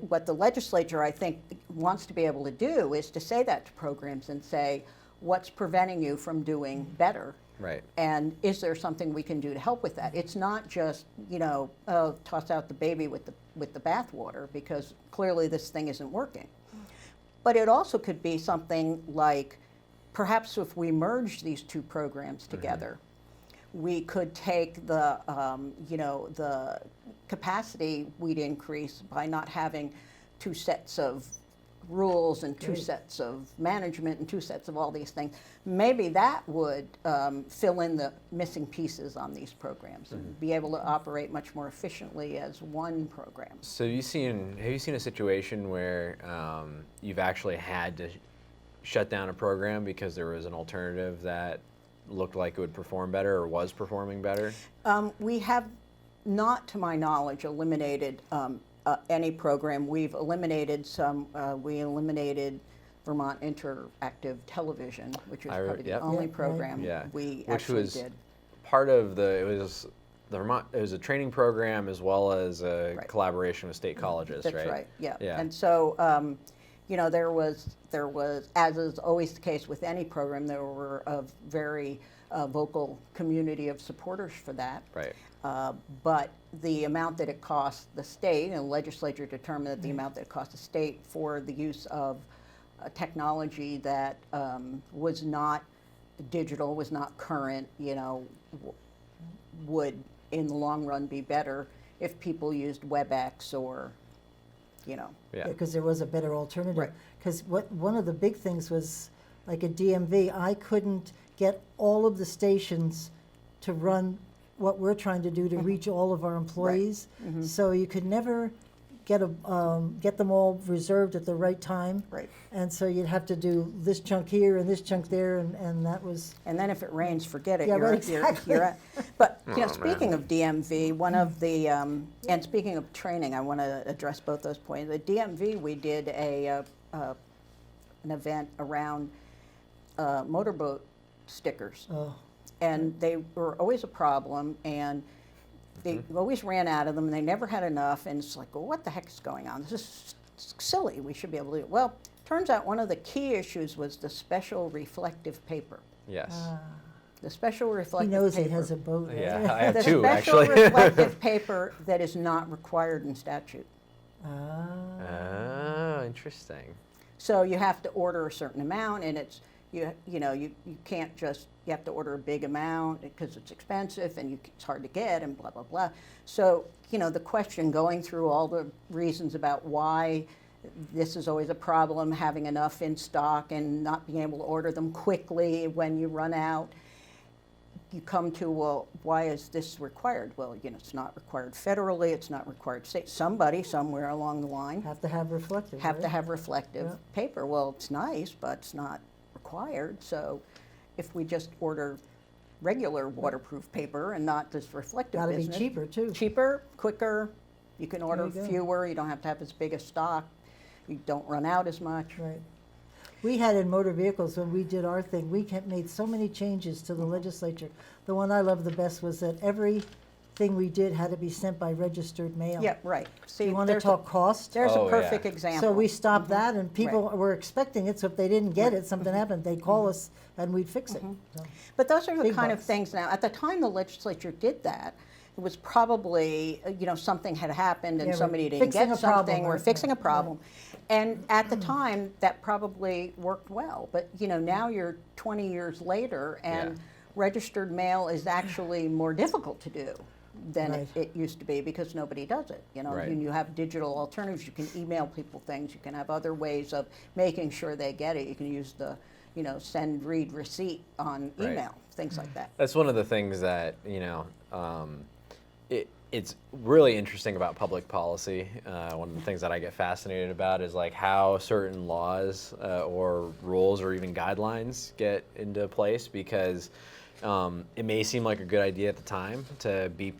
S3: What the legislature, I think, wants to be able to do is to say that to programs and say, what's preventing you from doing better
S2: Right.
S3: And is there something we can do to help with that? It's not just, toss out the baby with the bathwater, because clearly this thing isn't working. But it also could be something like, perhaps if we merge these two programs together, we could take the capacity we'd increase by not having two sets of rules and two sets of management and two sets of all these things. Maybe that would fill in the missing pieces on these programs and be able to operate much more efficiently as one program.
S2: So have you seen a situation where you've actually had to shut down a program because there was an alternative that looked like it would perform better or was performing better?
S3: We have not, to my knowledge, eliminated any program. We've eliminated some. We eliminated Vermont Interactive Television, which was probably the only program we
S2: which
S3: actually
S2: was
S3: did.
S2: part of the Vermont. It was a training program as well as a collaboration with state colleges,
S3: That's
S2: right?
S3: right. Yeah.
S2: Yeah.
S3: And so, there was, as is always the case with any program, there were a very vocal community of supporters for that.
S2: Right.
S3: But the amount that it cost the state, and the legislature determined that the amount that it cost the state for the use of technology that was not digital, was not current, would in the long run be better if people used WebEx or,
S2: Yeah.
S1: Because there was a better alternative.
S3: Right.
S1: Because one of the big things was, like at DMV, I couldn't get all of the stations to run what we're trying to do to reach all of our employees. So you could never get them all reserved at the right time.
S3: Right.
S1: And so you'd have to do this chunk here and this chunk there, and that was.
S3: And then if it rains, forget it.
S1: Yeah,
S3: You're,
S1: right, exactly.
S3: you're at. But
S2: Oh,
S3: speaking
S2: man.
S3: of DMV, one of the and speaking of training, I want to address both those points. The DMV, we did an event around motorboat stickers, and they were always a problem, and they always ran out of them, and they never had enough. And it's like, well, what the heck is going on? This is silly. We should be able to do it. Well, turns out one of the key issues was the special reflective paper.
S2: Yes.
S3: The special
S1: He
S3: reflective
S1: knows
S3: paper.
S1: he has a boat. Right?
S2: Yeah, I have
S3: The
S2: two
S3: special
S2: actually.
S3: reflective paper that is not required in statute.
S2: Oh, interesting.
S3: So you have to order a certain amount, and it's you can't just, you have to order a big amount because it's expensive and it's hard to get and blah blah blah. So the question, going through all the reasons about why this is always a problem, having enough in stock and not being able to order them quickly when you run out. You come to, well, why is this required? Well, it's not required federally, it's not required state. Somebody somewhere along the line
S1: Have to have reflective.
S3: have
S1: right?
S3: to have reflective paper. Well, it's nice, but it's not required. So if we just order regular waterproof paper and not this reflective
S1: Gotta
S3: business.
S1: be cheaper too.
S3: Cheaper, quicker, you can order
S1: you go.
S3: fewer, you don't have to have as big a stock, you don't run out as much.
S1: Right. We had in motor vehicles, when we did our thing, we made so many changes to the legislature. The one I loved the best was that everything we did had to be sent by registered mail.
S3: Yeah, right. See,
S1: You want to
S3: there's
S1: talk cost?
S3: There's
S2: Oh,
S3: a
S2: yeah.
S3: perfect example.
S1: So we stopped that, and people
S3: Right.
S1: were expecting it, so if they didn't get it, something happened, they'd call us and we'd fix it. So,
S3: But those are the
S1: Big
S3: kind of
S1: bucks.
S3: things now, at the time the legislature did that, it was probably, something had happened and
S1: Yeah, we're
S3: somebody didn't
S1: fixing
S3: get
S1: a problem,
S3: something, we're
S1: right?
S3: fixing a
S1: Yeah.
S3: problem. And at the time, that probably worked well. But, now you're 20 years later, and
S2: Yeah.
S3: registered mail is actually more difficult to do than
S1: Right.
S3: it used to be, because nobody does it.
S2: Right.
S3: You have digital alternatives, you can email people things, you can have other ways of making sure they get it. You can use the, send, read, receipt on
S2: Right.
S3: email, things like that.
S2: That's one of the things that it's really interesting about public policy. One of the things that I get fascinated about is like how certain laws or rules or even guidelines get into place, because it may seem like a good idea at the time to be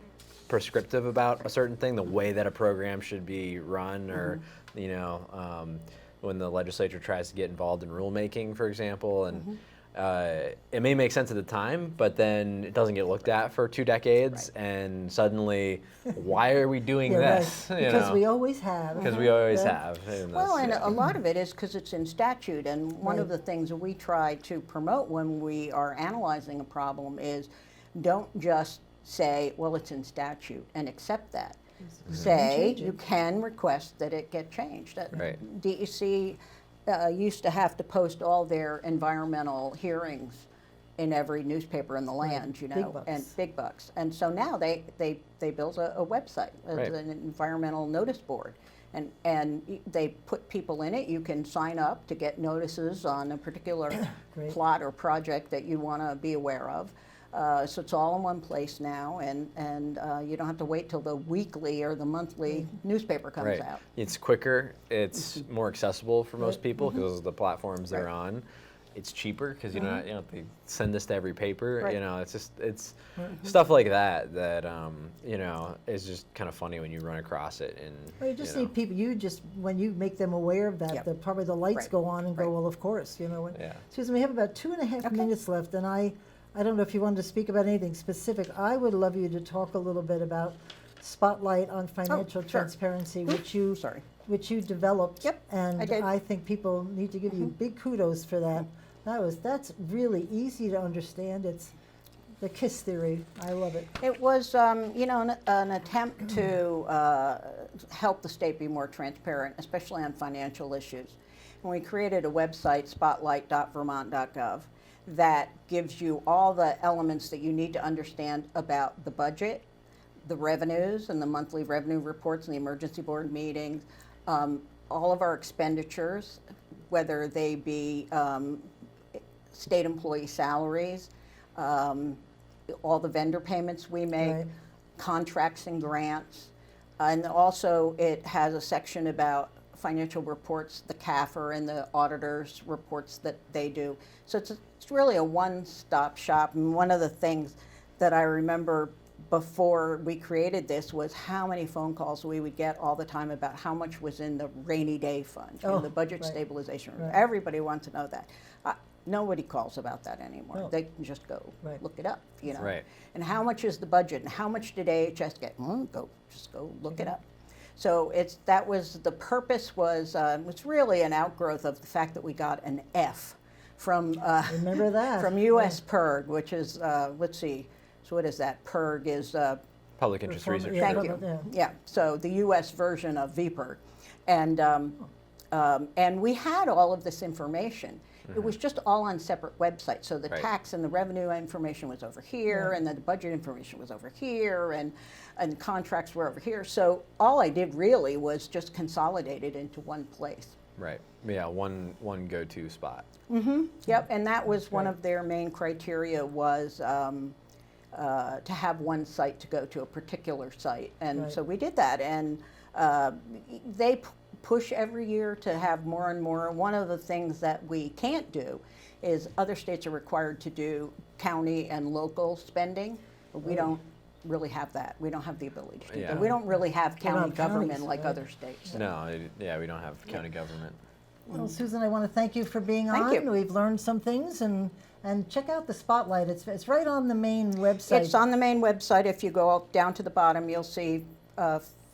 S2: prescriptive about a certain thing, the way that a program should be run, or when the legislature tries to get involved in rulemaking, for example, and it may make sense at the time, but then it doesn't get looked at for 2 decades, and suddenly, why are we doing
S1: Yeah,
S2: this?
S1: right. Because we always have.
S2: Because we always
S1: Yeah.
S2: have. And
S3: Well, and
S2: yeah.
S3: a lot of it is because it's in statute, and one of
S1: Right.
S3: the things that we try to promote when we are analyzing a problem is don't just say, well, it's in statute, and accept that. Say,
S1: Change it.
S3: you can request that it get changed.
S2: Right.
S3: DEC used to have to post all their environmental hearings in every newspaper in the land, you know,
S1: Big bucks.
S3: and big bucks. And so now they build a website,
S2: Right.
S3: an environmental notice board. And they put people in it. You can sign up to get notices on a particular
S1: Great.
S3: plot or project that you want to be aware of. So it's all in one place now, and you don't have to wait till the weekly or the monthly newspaper comes
S2: Right.
S3: out.
S2: It's quicker. It's more accessible for most people because of the platforms they're
S3: Right.
S2: on. It's cheaper because you know they send this to every paper.
S3: Right.
S2: You know, it's stuff like that that you know is just kind of funny when you run across it. And
S1: Well, you just
S2: know.
S1: need people, when you make them aware of that,
S3: Yep.
S1: probably the lights
S3: Right.
S1: go on and go,
S3: Right.
S1: well, of course, you know.
S2: Yeah.
S1: Susan, we have about 2.5
S3: Okay.
S1: minutes left, and I don't know if you wanted to speak about anything specific. I would love you to talk a little bit about Spotlight on Financial
S3: sure.
S1: Transparency, which you
S3: Sorry.
S1: developed.
S3: Yep,
S1: And
S3: I did.
S1: I think people need to give you big kudos for that. That's really easy to understand. It's the KISS theory. I love it.
S3: It was, you know, an attempt to help the state be more transparent, especially on financial issues. And we created a website, spotlight.vermont.gov, that gives you all the elements that you need to understand about the budget, the revenues and the monthly revenue reports and the emergency board meetings, all of our expenditures, whether they be state employee salaries, all the vendor payments we make,
S1: Right.
S3: contracts and grants. And also it has a section about financial reports, the CAFR and the auditors' reports that they do. So it's really a one-stop shop. And one of the things that I remember before we created this was how many phone calls we would get all the time about how much was in the rainy day fund, you know,
S1: Oh,
S3: the budget
S1: right.
S3: stabilization.
S1: Right.
S3: Everybody wants to know that. Nobody calls about that anymore.
S1: No.
S3: They can just go
S1: Right.
S3: look it up, you know.
S2: Right.
S3: And how much is the budget, and how much did AHS get? Just go look it up. So that was the purpose was really an outgrowth of the fact that we got an F from
S1: Remember that.
S3: from U.S. PIRG, which is let's see, so what is that? PIRG is
S2: Public interest
S1: Reform-
S2: research.
S1: yeah.
S3: thank
S2: Group.
S3: you.
S1: Yeah.
S3: Yeah, so the U.S. version of VPIRG, and we had all of this information. It was just all on separate websites. So the
S2: Right.
S3: tax and the revenue information was over here, and then the budget information was over here, and contracts were over here. So all I did really was just consolidate it into one place.
S2: Right. Yeah. One go-to spot.
S3: Yep, and that was one
S1: great.
S3: of their main criteria was to have one site to go to, a particular site. And
S1: Right.
S3: so we did that, and they push every year to have more and more. One of the things that we can't do is other states are required to do county and local spending. But we don't really have that. We don't have the ability to do
S2: Yeah.
S3: that. We don't really have
S1: don't
S3: county
S1: have
S3: government
S1: counties,
S3: like
S1: right.
S3: other states.
S2: No. Yeah. We don't have county government.
S1: Well, Susan, I want to thank you for being
S3: Thank
S1: on.
S3: you.
S1: We've learned some things, and check out the Spotlight. It's right on the main website.
S3: It's on the main website. If you go down to the bottom, you'll see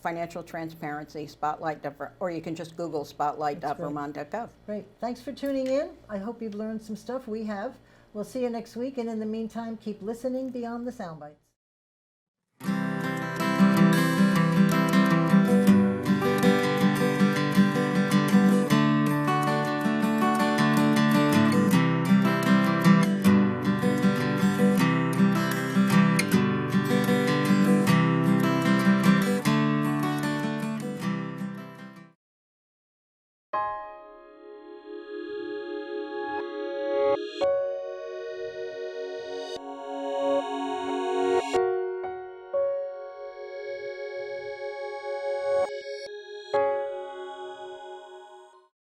S3: financial transparency, Spotlight, or you can just Google spotlight.vermont.gov.
S1: Great. Thanks for tuning in. I hope you've learned some stuff. We have. We'll see you next week, and in the meantime, keep listening beyond the soundbite.